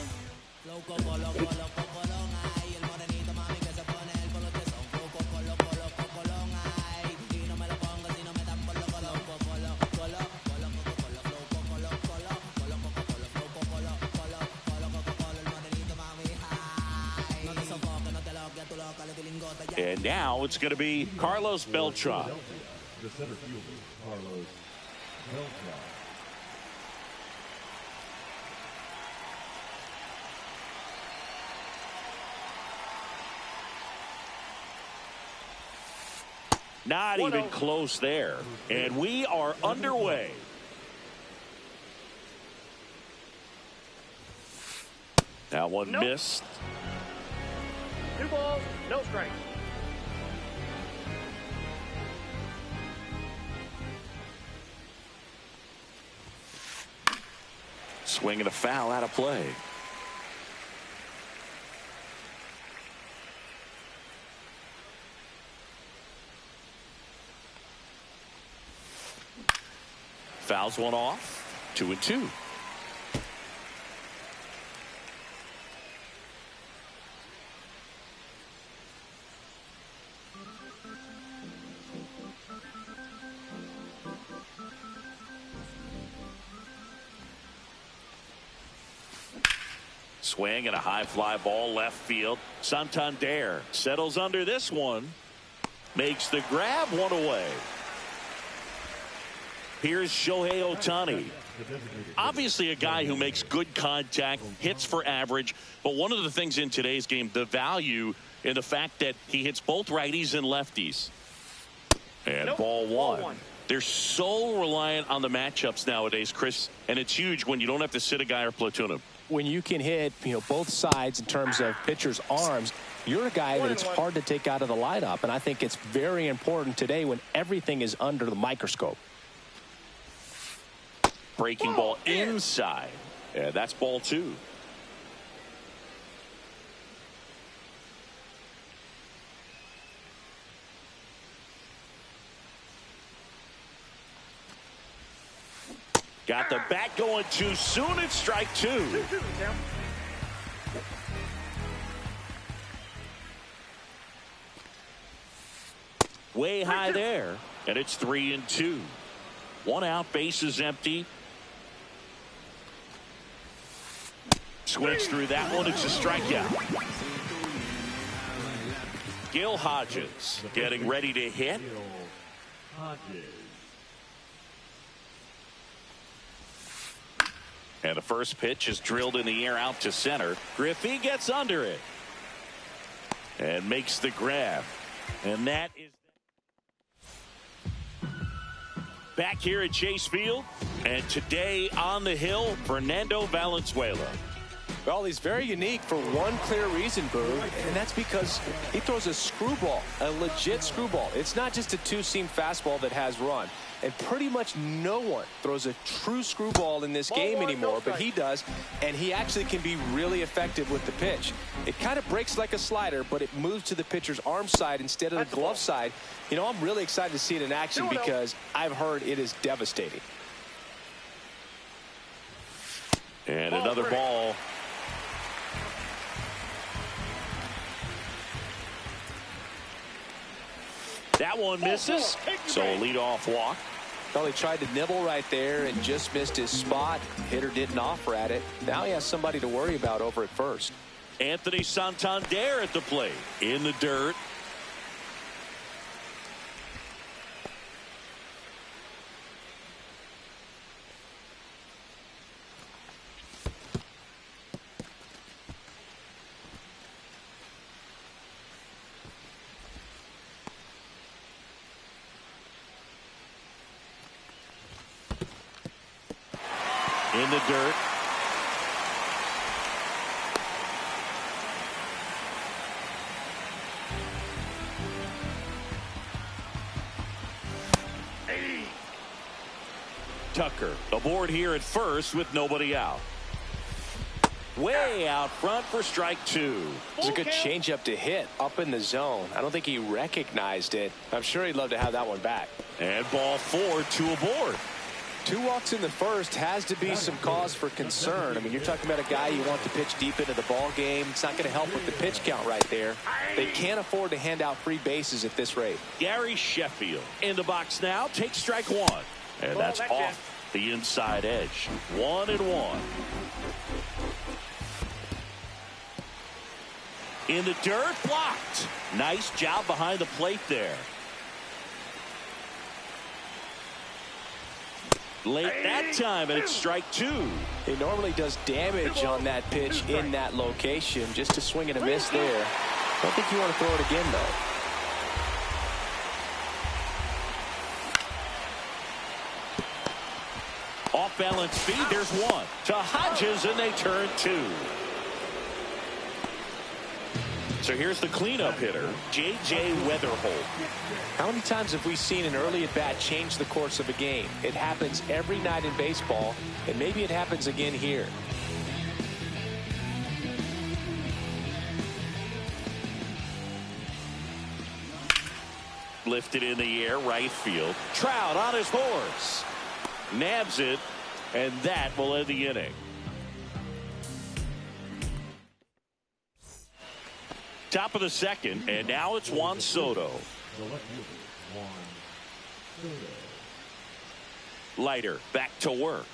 And now it's going to be Carlos Beltran. The center fielder, Carlos Beltran. Not even close there. And we are underway. That one missed. 2 balls, no strikes. Swinging a foul out of play. Fouls one off. 2-2. Swing and a high fly ball left field. Santander settles under this one. Makes the grab, one away. Here's Shohei Ohtani. Obviously a guy who makes good contact, hits for average. But one of the things in today's game, the value in the fact that he hits both righties and lefties. And ball one. They're so reliant on the matchups nowadays, Chris. And it's huge when you don't have to sit a guy or platoon him. When you can hit, both sides in terms of pitchers' arms, you're a guy that it's hard to take out of the lineup. And I think it's very important today when everything is under the microscope. Breaking ball inside. Yeah, that's ball 2. Got the bat going too soon. It's strike 2. Way high there. And it's 3-2. 1 out, base is empty. Swings through that one. It's a strikeout. Gil Hodges getting ready to hit. And the first pitch is drilled in the air out to center. Griffey gets under it and makes the grab. And that is back here at Chase Field. And today on the hill, Fernando Valenzuela. Well, he's very unique for one clear reason, Boo, and that's because he throws a screwball, a legit screwball. It's not just a two-seam fastball that has run. And pretty much no one throws a true screwball in this game anymore, but he does, and he actually can be really effective with the pitch. It kind of breaks like a slider, but it moves to the pitcher's arm side instead of the glove side. I'm really excited to see it in action because I've heard it is devastating. And another ball. That one misses, so a leadoff walk. Well, he tried to nibble right there and just missed his spot. Hitter didn't offer at it. Now he has somebody to worry about over at first. Anthony Santander at the plate. In the dirt. in the dirt. Tucker aboard here at first with nobody out. Way out front for strike two. It's a good changeup to hit up in the zone. I don't think he recognized it. I'm sure he'd love to have that one back. And ball four, two aboard. 2 walks in the first has to be some cause for concern. I mean, you're talking about a guy you want to pitch deep into the ball game. It's not going to help with the pitch count right there. They can't afford to hand out free bases at this rate. Gary Sheffield in the box now. Takes strike one. And that's off the inside edge. 1-1. In the dirt, blocked. Nice job behind the plate there. Late that time, and it's strike two. He normally does damage on that pitch in that location. Just a swing and a miss there. I don't think you want to throw it again, though. Off balance speed, there's one. To Hodges, and they turn two. So here's the cleanup hitter, J.J. Weatherholt. How many times have we seen an early at-bat change the course of a game? It happens every night in baseball, and maybe it happens again here. Lifted in the air, right field. Trout on his horse. Nabs it, and that will end the inning. Top of the second, and now it's Juan Soto. Leiter back to work.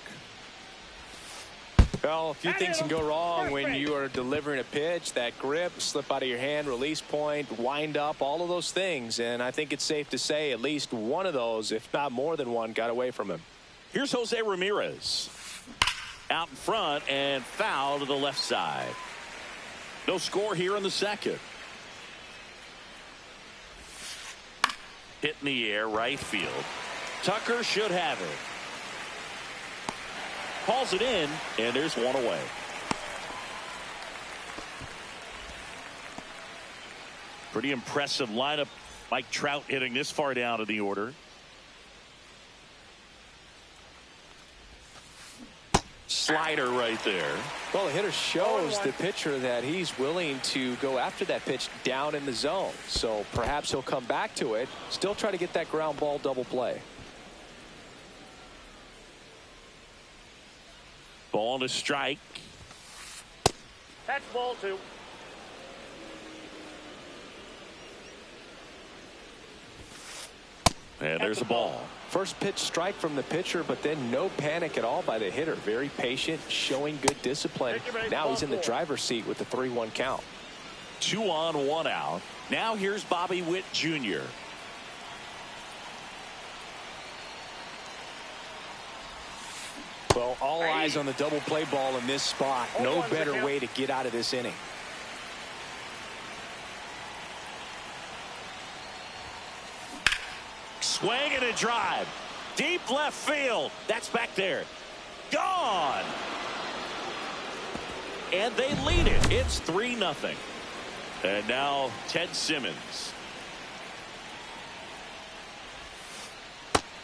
Well, a few things can go wrong when you are delivering a pitch. That grip, slip out of your hand, release point, wind up, all of those things. And I think it's safe to say at least one of those, if not more than one, got away from him. Here's Jose Ramirez. Out in front and foul to the left side. No score here in the second. Hit in the air, right field. Tucker should have it. Calls it in, and there's one away. Pretty impressive lineup. Mike Trout hitting this far down in the order. Slider right there. Well, the hitter shows the pitcher that he's willing to go after that pitch down in the zone. So perhaps he'll come back to it. Still try to get that ground ball double play. Ball to strike. That's ball two. And there's a ball. First pitch strike from the pitcher, but then no panic at all by the hitter. Very patient, showing good discipline. Now he's in the driver's seat with the 3-1 count. 2 on, 1 out. Now here's Bobby Witt Jr. Well, all eyes on the double play ball in this spot. No better way to get out of this inning. Swing and a drive. Deep left field. That's back there. Gone. And they lead it. It's 3-0. And now Ted Simmons.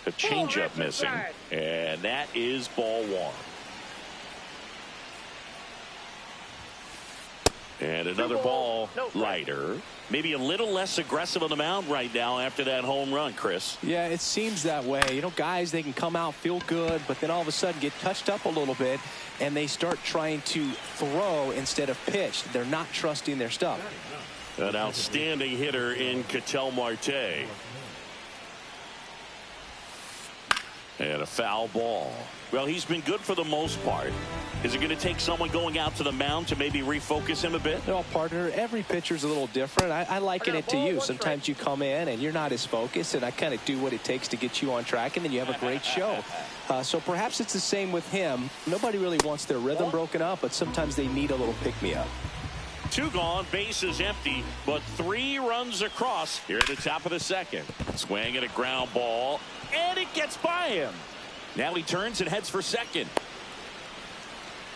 The changeup missing. And that is ball one. And another ball, Leiter. Maybe a little less aggressive on the mound right now after that home run, Chris. Yeah, it seems that way. You know, guys, they can come out, feel good, but then all of a sudden get touched up a little bit, and they start trying to throw instead of pitch. They're not trusting their stuff. An outstanding hitter in Ketel Marte. And a foul ball. Well, he's been good for the most part. Is it going to take someone going out to the mound to maybe refocus him a bit? No, partner, every pitcher's a little different. I liken it to you. Sometimes you come in and you're not as focused, and I kind of do what it takes to get you on track, and then you have a great show. So perhaps it's the same with him. Nobody really wants their rhythm broken up, but sometimes they need a little pick-me-up. 2 gone, bases empty, but 3 runs across here at the top of the second. Swing and a ground ball, and it gets by him. Now he turns and heads for second.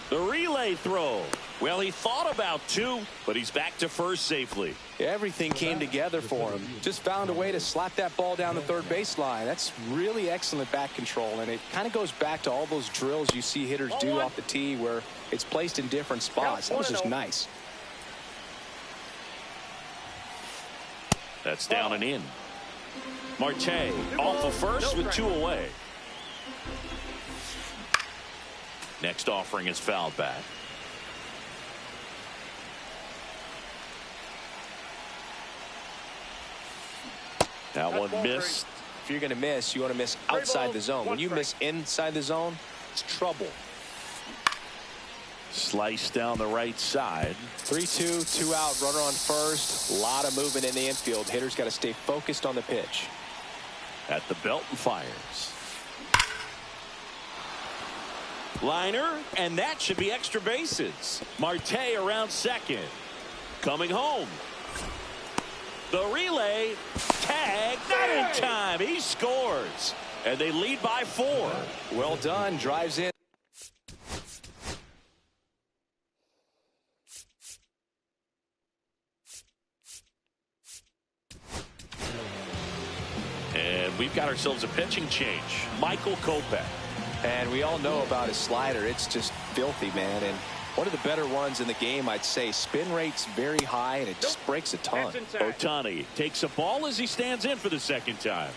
The relay throw. Well, he thought about two, but he's back to first safely. Everything came together for him. Just found a way to slap that ball down the third baseline. That's really excellent back control, and it kind of goes back to all those drills you see hitters do off the tee where it's placed in different spots. That was just nice. That's down and in. Marte off of first with two away. Next offering is fouled back. That one missed. If you're going to miss, you want to miss outside the zone. When you miss inside the zone, it's trouble. Slice down the right side. 3-2, 2 out, runner on first. A lot of movement in the infield. Hitters got to stay focused on the pitch. At the belt and fires. Liner, and that should be extra bases. Marte around second. Coming home. The relay. Tag. Not in time. He scores. And they lead by 4. Well done. Drives in. And we've got ourselves a pitching change. Michael Kopech. And we all know about his slider. It's just filthy, man. And one of the better ones in the game, I'd say. Spin rate's very high, and it just breaks a ton. Ohtani takes a ball as he stands in for the second time.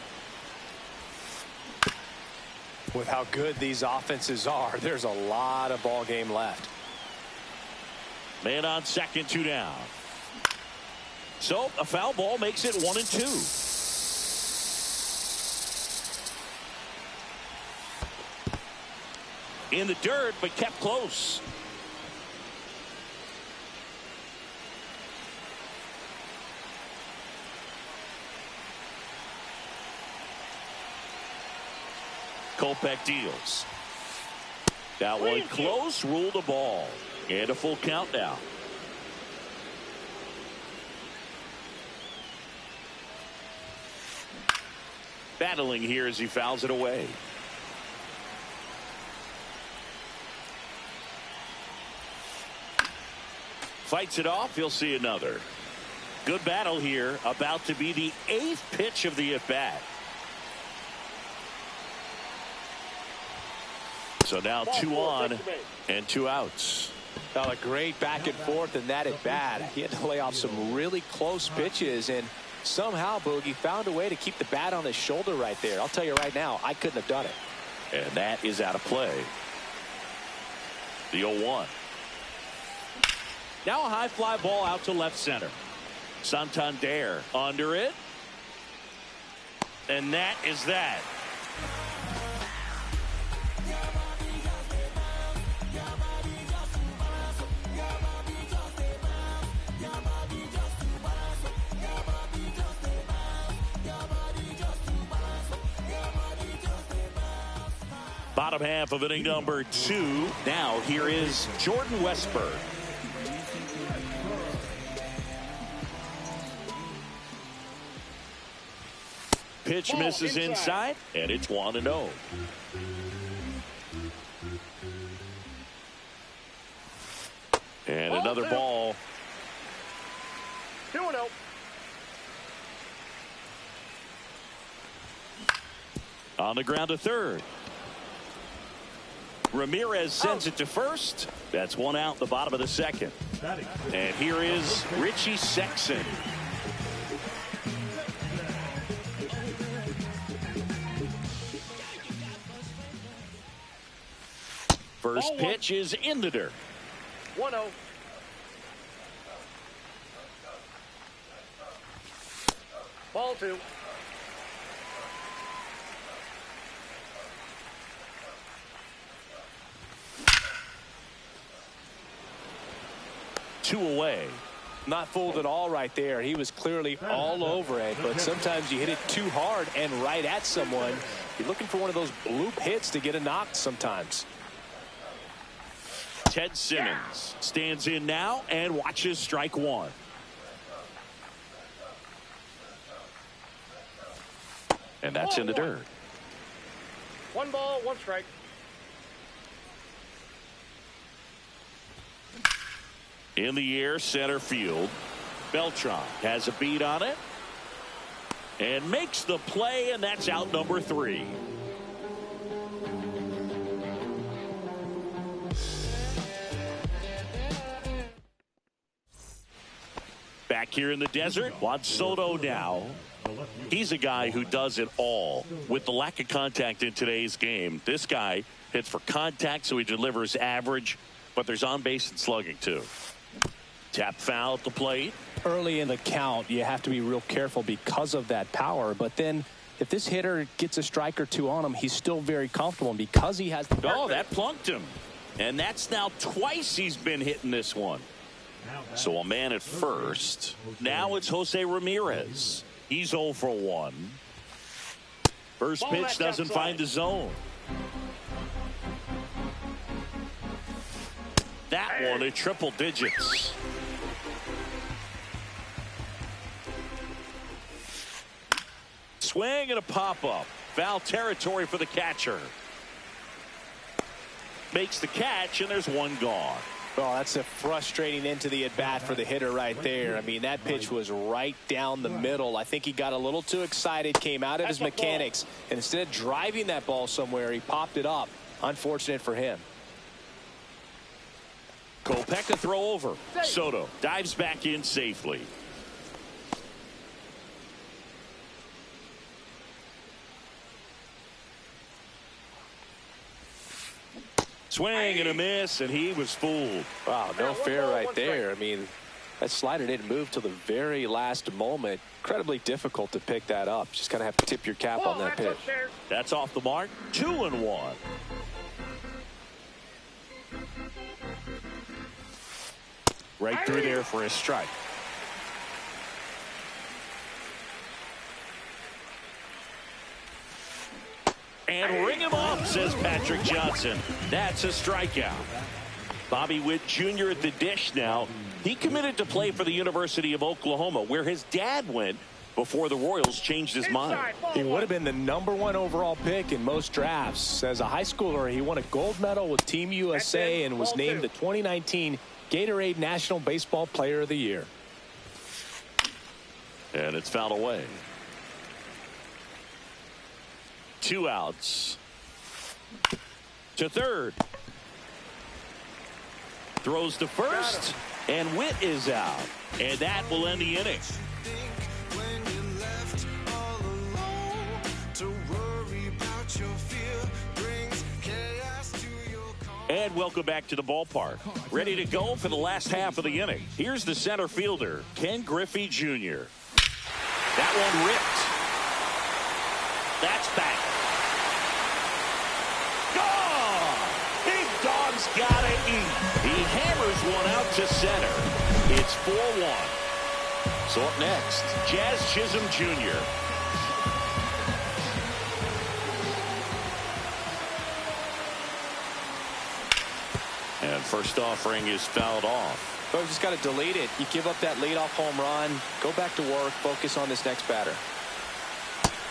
With how good these offenses are, there's a lot of ball game left. Man on second, 2 down. So a foul ball makes it 1-2. In the dirt, but kept close. Kopech deals. That one close, ruled a ball. And a full count now. Battling here as he fouls it away. Fights it off. He'll see another. Good battle here. About to be the 8th pitch of the at-bat. So now 2 on and 2 outs. Well, a great back and forth in that at-bat. He had to lay off some really close pitches, and somehow Boogie found a way to keep the bat on his shoulder right there. I'll tell you right now, I couldn't have done it. And that is out of play. The 0-1. Now a high fly ball out to left center. Santander under it. And that is that. Bottom half of inning number 2. Now here is Jordan Westburg. Pitch misses inside, and it's 1-0. And another ball. 2-0. On the ground to third. Ramirez sends it to first. That's 1 out, the bottom of the second. And here is Richie Sexson. First pitch is in the dirt. 1-0. Ball 2. Two away. Not fooled at all right there. He was clearly all over it, but sometimes you hit it too hard and right at someone. You're looking for one of those bloop hits to get a knock sometimes. Ted Simmons stands in now and watches strike 1. And that's in the dirt. 1 ball, 1 strike. In the air, center field. Beltran has a beat on it and makes the play, and that's out number 3. Back here in the desert, Juan Soto now. He's a guy who does it all. With the lack of contact in today's game, this guy hits for contact, so he delivers average, but there's on base and slugging too. Tap foul at the plate. Early in the count, you have to be real careful because of that power, but then if this hitter gets a strike or two on him, he's still very comfortable, and because he has the that plunked him, and that's now twice he's been hitting this one. So a man at first. Now it's Jose Ramirez. He's 0 for 1. First pitch doesn't find the zone. That one at triple digits. Swing and a pop-up. Foul territory for the catcher. Makes the catch, and there's one gone. Oh, that's a frustrating end to the at-bat for the hitter right there. I mean, that pitch was right down the middle. I think he got a little too excited, came out of his mechanics, and instead of driving that ball somewhere, he popped it up. Unfortunate for him. Kopech a throw over. Soto dives back in safely. Swing and a miss, and he was fooled. Wow, no fair right there. I mean, that slider didn't move till the very last moment. Incredibly difficult to pick that up. Just kind of have to tip your cap on that pitch. That's off the mark. 2-1. Right through there for a strike. And ring him up, says Patrick Johnson. That's a strikeout. Bobby Witt Jr. at the dish now. He committed to play for the University of Oklahoma, where his dad went before the Royals changed his mind. He would have been the #1 overall pick in most drafts. As a high schooler, he won a gold medal with Team USA and was named the 2019 Gatorade National Baseball Player of the Year. And it's fouled away. 2 outs. To third. Throws to first, and Witt is out. And that will end the inning. And welcome back to the ballpark. Ready to go for the last half of the inning. Here's the center fielder, Ken Griffey Jr. That one ripped. That's back. Gone! Big Dog's gotta eat. He hammers one out to center. It's 4-1. So up next, Jazz Chisholm Jr. And first offering is fouled off. But just got to delete it. You give up that leadoff home run, go back to work, focus on this next batter.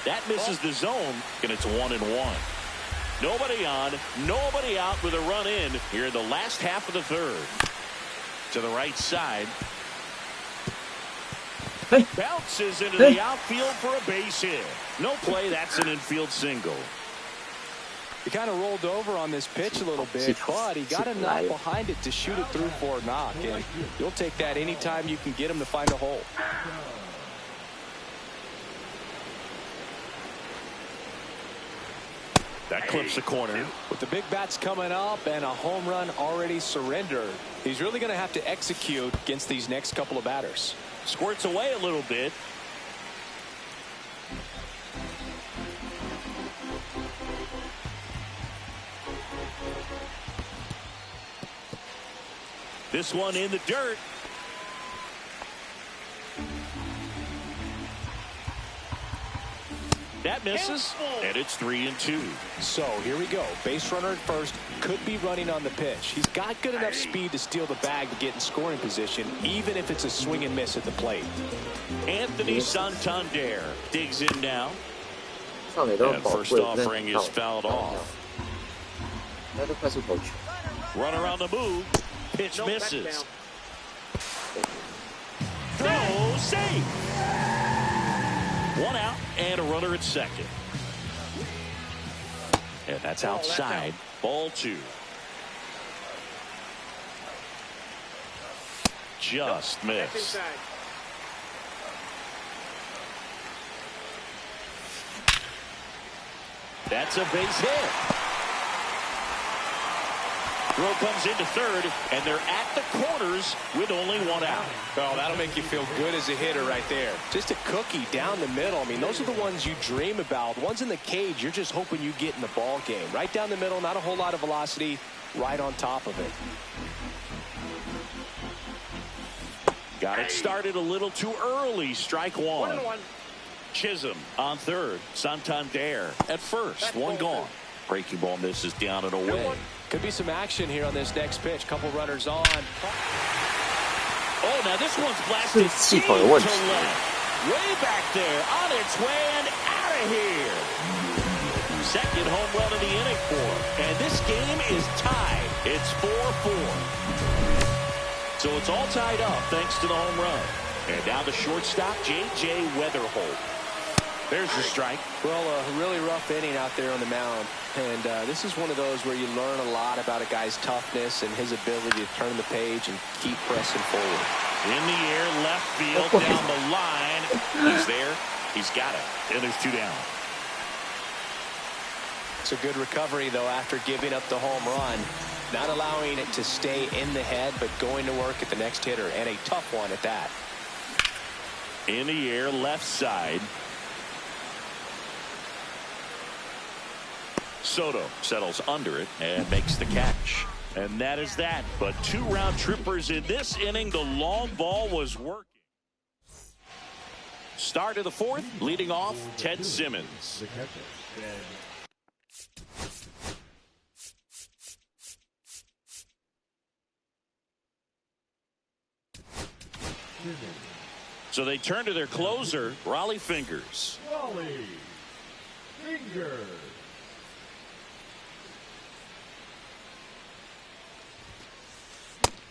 That misses the zone, and it's 1-1. Nobody on, nobody out with a run in here in the last half of the third. To the right side. Bounces into the outfield for a base hit. No play, that's an infield single. He kind of rolled over on this pitch a little bit, but he got enough behind it to shoot it through for a knock. And you'll take that anytime you can get him to find a hole. That clips the corner. With the big bats coming up and a home run already surrendered, he's really going to have to execute against these next couple of batters. Squirts away a little bit. This one in the dirt. That misses, and it's 3-2. So here we go. Base runner at first, could be running on the pitch. He's got good enough speed to steal the bag to get in scoring position, even if it's a swing and miss at the plate. Anthony Santander digs in now. And first offering is fouled off. Runner on the move. Pitch misses. Throw, save. 1 out and a runner at second. And that's outside. Ball 2. Just missed. That's a base hit. Throw comes into third, and they're at the corners with only 1 out. Oh, that'll make you feel good as a hitter right there. Just a cookie down the middle. I mean, those are the ones you dream about. The ones in the cage, you're just hoping you get in the ball game. Right down the middle, not a whole lot of velocity, right on top of it. Got it started a little too early. Strike 1. 1-1. Chisholm on third. Santander at first. 1 gone. Breaking ball misses down and away. Could be some action here on this next pitch. Couple runners on. Oh, now this one's blasted deep to left. Way back there. On its way and out of here. Second home run of the inning for him. And this game is tied. It's 4-4. So it's all tied up thanks to the home run. And now the shortstop, J.J. Weatherholt. There's the strike. Well, a really rough inning out there on the mound. And this is one of those where you learn a lot about a guy's toughness and his ability to turn the page and keep pressing forward. In the air, left field, down the line. He's there. He's got it. And there's 2 down. It's a good recovery, though, after giving up the home run. Not allowing it to stay in the head, but going to work at the next hitter, and a tough one at that. In the air, left side. Soto settles under it and makes the catch. And that is that. But 2 round trippers in this inning. The long ball was working. Start of the 4th, leading off, Ted Simmons. So they turn to their closer, Raleigh Fingers. Raleigh Fingers.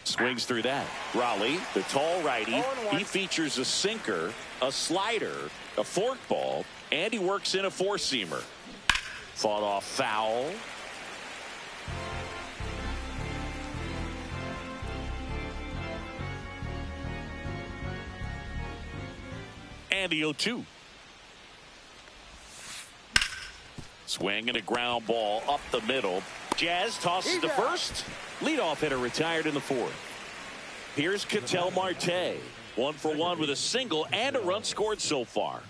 Swings through that. Raleigh, the tall righty, he features a sinker, a slider, a forkball, and he works in a 4-seamer. Fought off foul. And the 0-2. Swing and a ground ball up the middle. Jazz tosses to first. Leadoff hitter retired in the 4th. Here's Ketel Marte. 1 for 1 with a single and a run scored so far.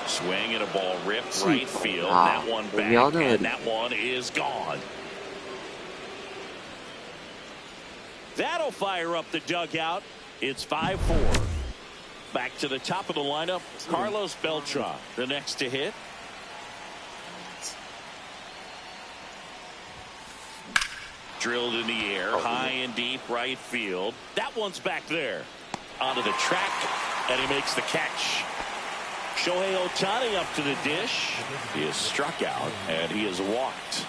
Swing and a ball ripped right field. That one back, and that one is gone. That'll fire up the dugout. It's 5-4. Back to the top of the lineup, Carlos Beltran, the next to hit. Drilled in the air, high and deep right field. That one's back there. Onto the track, and he makes the catch. Shohei Ohtani up to the dish. He is struck out, and he is walked.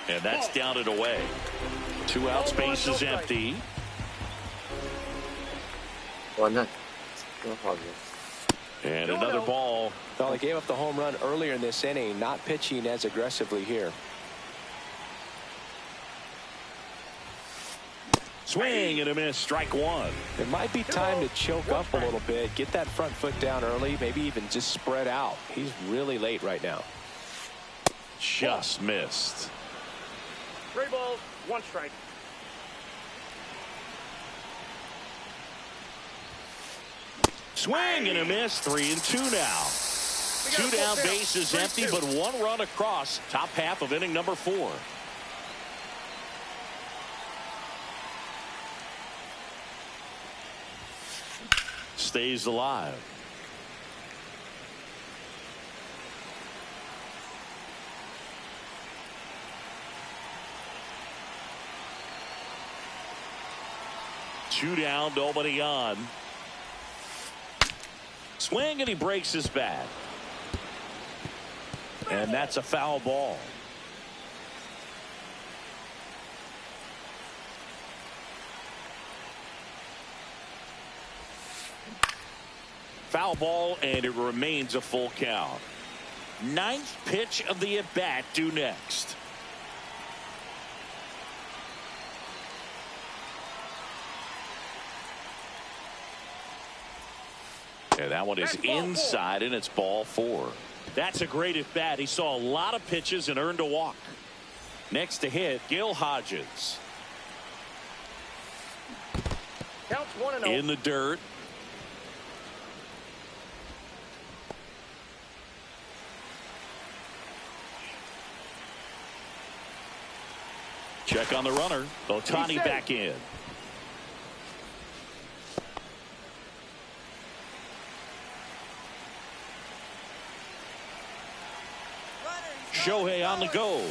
And that's down and away. 2 outs, base is empty. And another ball. Well, they gave up the home run earlier in this inning, not pitching as aggressively here. Swing and a miss, strike 1. It might be time to choke up a little bit, get that front foot down early, maybe even just spread out. He's really late right now. Just missed. 3 balls, 1 strike. Swing and a miss, 3-2 now. 2 down, base is empty, but 1 run across. Top half of inning number 4. Stays alive. Two down, nobody on. Swing and he breaks his bat. And that's a foul ball. Foul ball, and it remains a full count. Ninth pitch of the at-bat due next. And that one is inside, and it's ball 4. That's a great at-bat. He saw a lot of pitches and earned a walk. Next to hit, Gil Hodges. Counts 1-0. In the dirt. Check on the runner. Ohtani back in. Shohei on the go.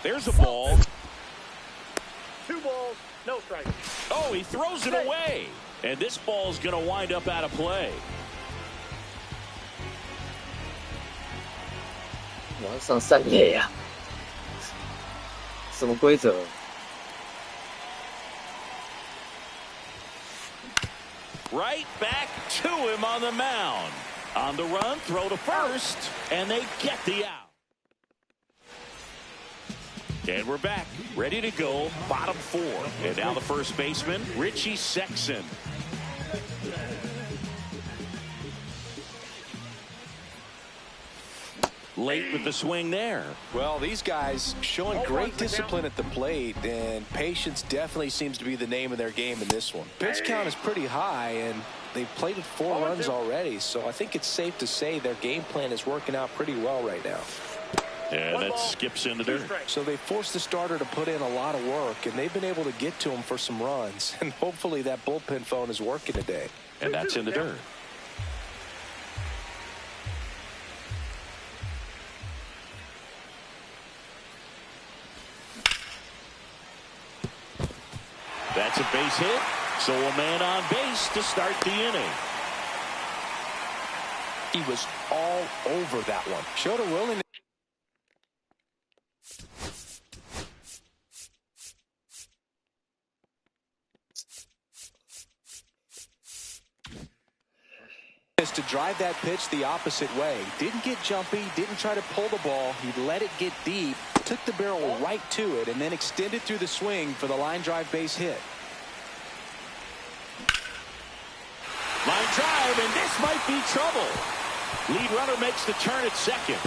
There's a ball. 2 balls, no strikes. Oh, he throws it away. And this ball's going to wind up out of play. 往上3垒呀，什么规则？ Right back to him on the mound. On the run, throw to first, and they get the out. And we're back, ready to go, bottom 4. And now the first baseman, Richie Sexson. Late with the swing there. Well, these guys showing great discipline at the plate, and patience definitely seems to be the name of their game in this one. Pitch count is pretty high, and they've plated 4 runs already, so I think it's safe to say their game plan is working out pretty well right now. And that skips in the dirt. So they forced the starter to put in a lot of work, and they've been able to get to him for some runs, and hopefully that bullpen phone is working today. And that's in the dirt. That's a base hit, so a man on base to start the inning. He was all over that one. Showed a willingness. To drive that pitch the opposite way. Didn't get jumpy, didn't try to pull the ball. He let it get deep, took the barrel right to it, and then extended through the swing for the line drive base hit. Line drive, and this might be trouble. Lead runner makes the turn at second.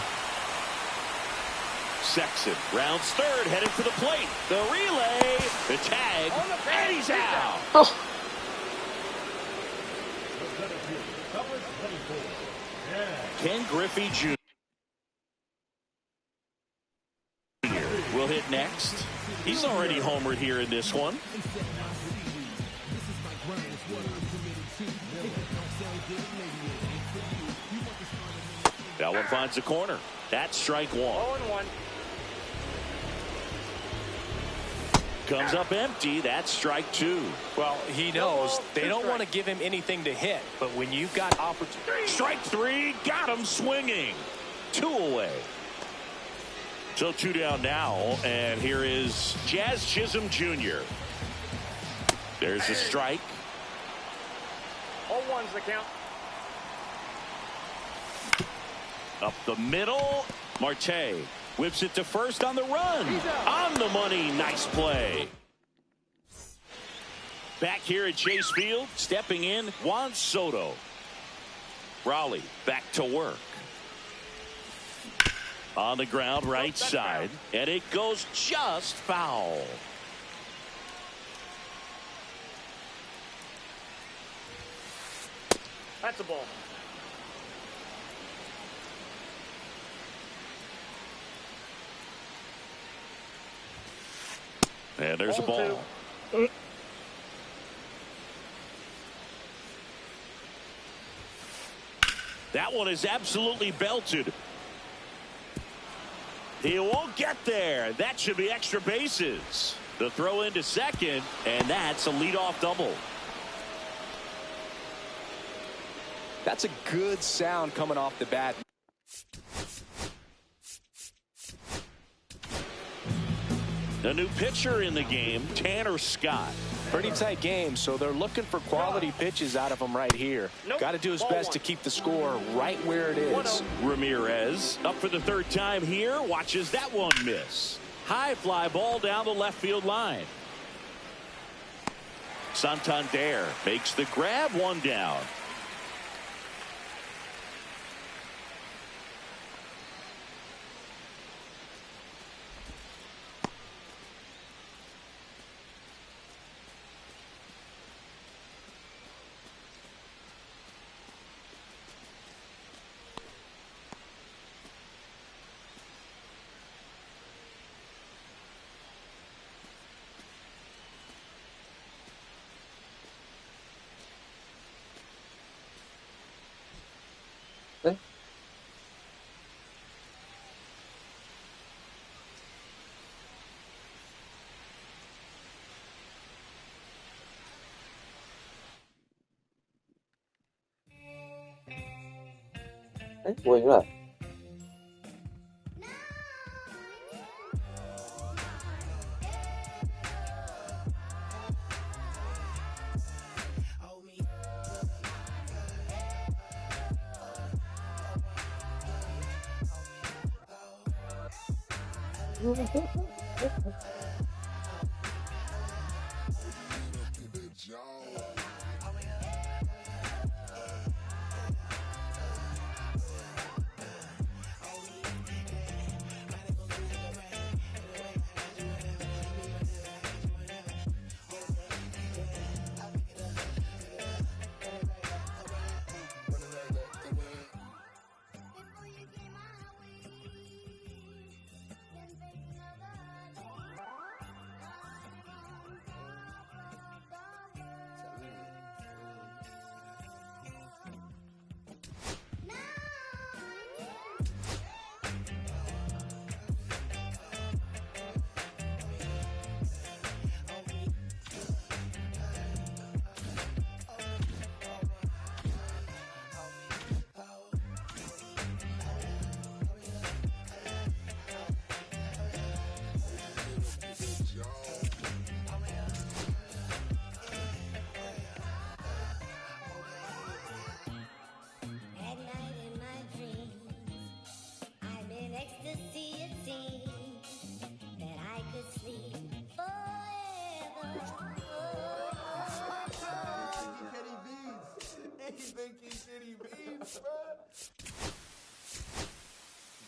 Sexson rounds third, heading for the plate. The relay, the tag, and he's out. Oh. Ken Griffey Jr. will hit next. He's already homered here in this one. That one finds the corner. That's strike 1. 0-1. Comes up empty. That's strike 2. Well, he knows they don't want to give him anything to hit, but when you've got opportunity. Strike 3. Got him swinging. 2 away. So 2 down now, and here is Jazz Chisholm Jr. There's a strike. 0-1's the count. Up the middle. Marte whips it to first on the run. On the money. Nice play. Back here at Chase Field, stepping in, Juan Soto. Raleigh back to work. On the ground, right side, and it goes just foul. That's a ball. And there's a ball. That one is absolutely belted. He won't get there. That should be extra bases. The throw into second, and that's a leadoff double. That's a good sound coming off the bat. A new pitcher in the game, Tanner Scott. Pretty tight game, so they're looking for quality pitches out of him right here. Got to do his best to keep the score right where it is. Ramirez up for the third time here. Watches that one miss. High fly ball down the left field line. Santander makes the grab, one down.我赢了。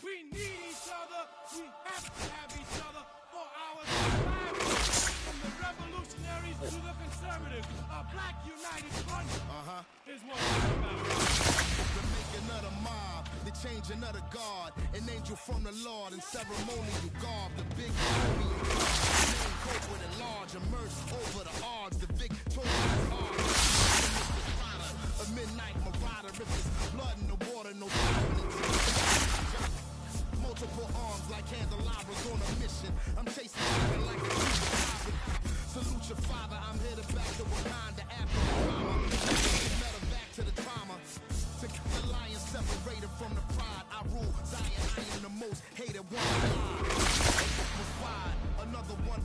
We need each other. We have to have each other for our survival. From the revolutionaries to the conservatives, a black united front is what we're about. The making of the mob, the changing of the guard, an angel from the Lord in ceremonial garb. The big homie, name corporate at large, immersed over the odds. The victorious art, a midnight marauder. If it's blood in the water, no stopping it. Multiple arms like candelabras on a mission. I'm chasing something like a Cuban. Salute your father. I'm headed back to Wakanda after the drama. Met her back to the trauma. To keep the lion separated from the pride. I rule Zion. I am the most hated one alive. Was wide. Another one.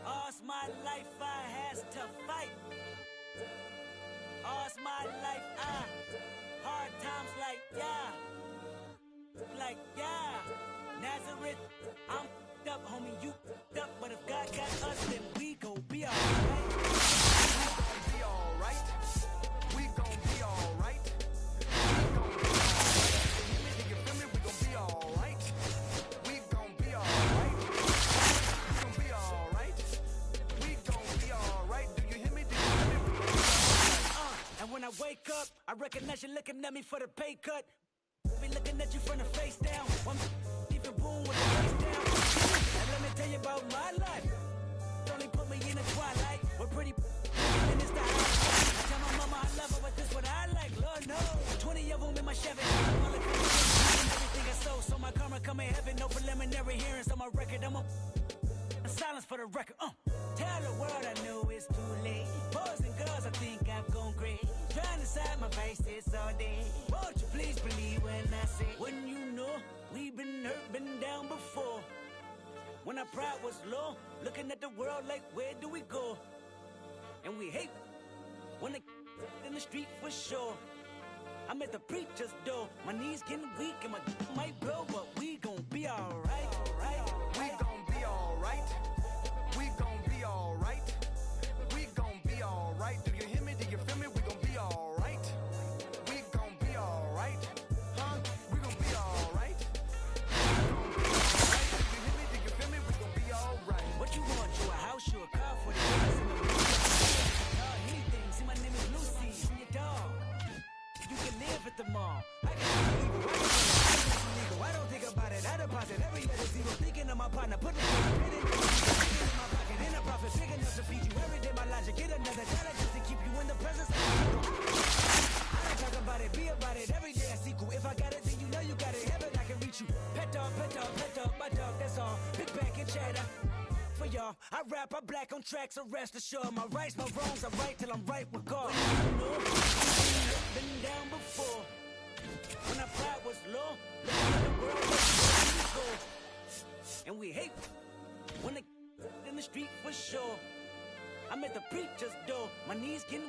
All's my life I has to fight. All's my life hard times like Nazareth. I'm up, homie, you up, but if God got us, then we gon' be alright. We gon' be alright. We gon' be alright. We gon' be alright. You feel me? We gon' be alright. We gon' be alright. We gon' be alright. We gon' be alright. Do you hear me? Do you hear me? We gon' be alright. And when I wake up, I recognize you looking at me for the pay cut. Be looking at you from the face down. One even boom with the face down. And let me tell you about my life. Only put me in the twilight. We're pretty in this the highlight. I tell my mama I love her, but this what I like. Lord knows. 20 of them in for the record. Tell the world I know it's too late. Boys and girls, I think I've gone great. Trying to decide my vices all day. Won't you please believe when I say, when you know we've been hurt, been down before. When our pride was low, looking at the world like, where do we go? And we hate when they in the street for sure. I'm at the preacher's door, my knees getting weak and my might blow, but we gon' be alright, right? We gon' be alright. We gon' be alright. We gon' be alright. Do you hear me? Do you feel me? We gon' be alright. We gon' be alright. Huh? We gon' be alright. Do you hear me? Do you feel me? We gon' be alright. What you want? You a house, you a car for the anything. See, my name is Lucy. I'm your dog. You can live at the mall. I can illegal. I don't think about it. I deposit every other zero. Thinking of my partner. Put it in my pocket. In a profit. Big enough to feed you every day. My logic. Get another dollar just to keep you in the presence. I don't talk about it. Be about it. Every day I sequel. If I got it, then you know you got it. Heaven, I can reach you. Pet dog, pet dog, pet dog. My dog, that's all. Big back and cheddar. For y'all, I rap, I black on tracks, so rest assured. My rights, my wrongs, I right till I'm right with God. You know, been down before. When our pride was low, looking at the world like where we go. And we hate when they in the street for sure. I'm at the preacher's door, my knees getting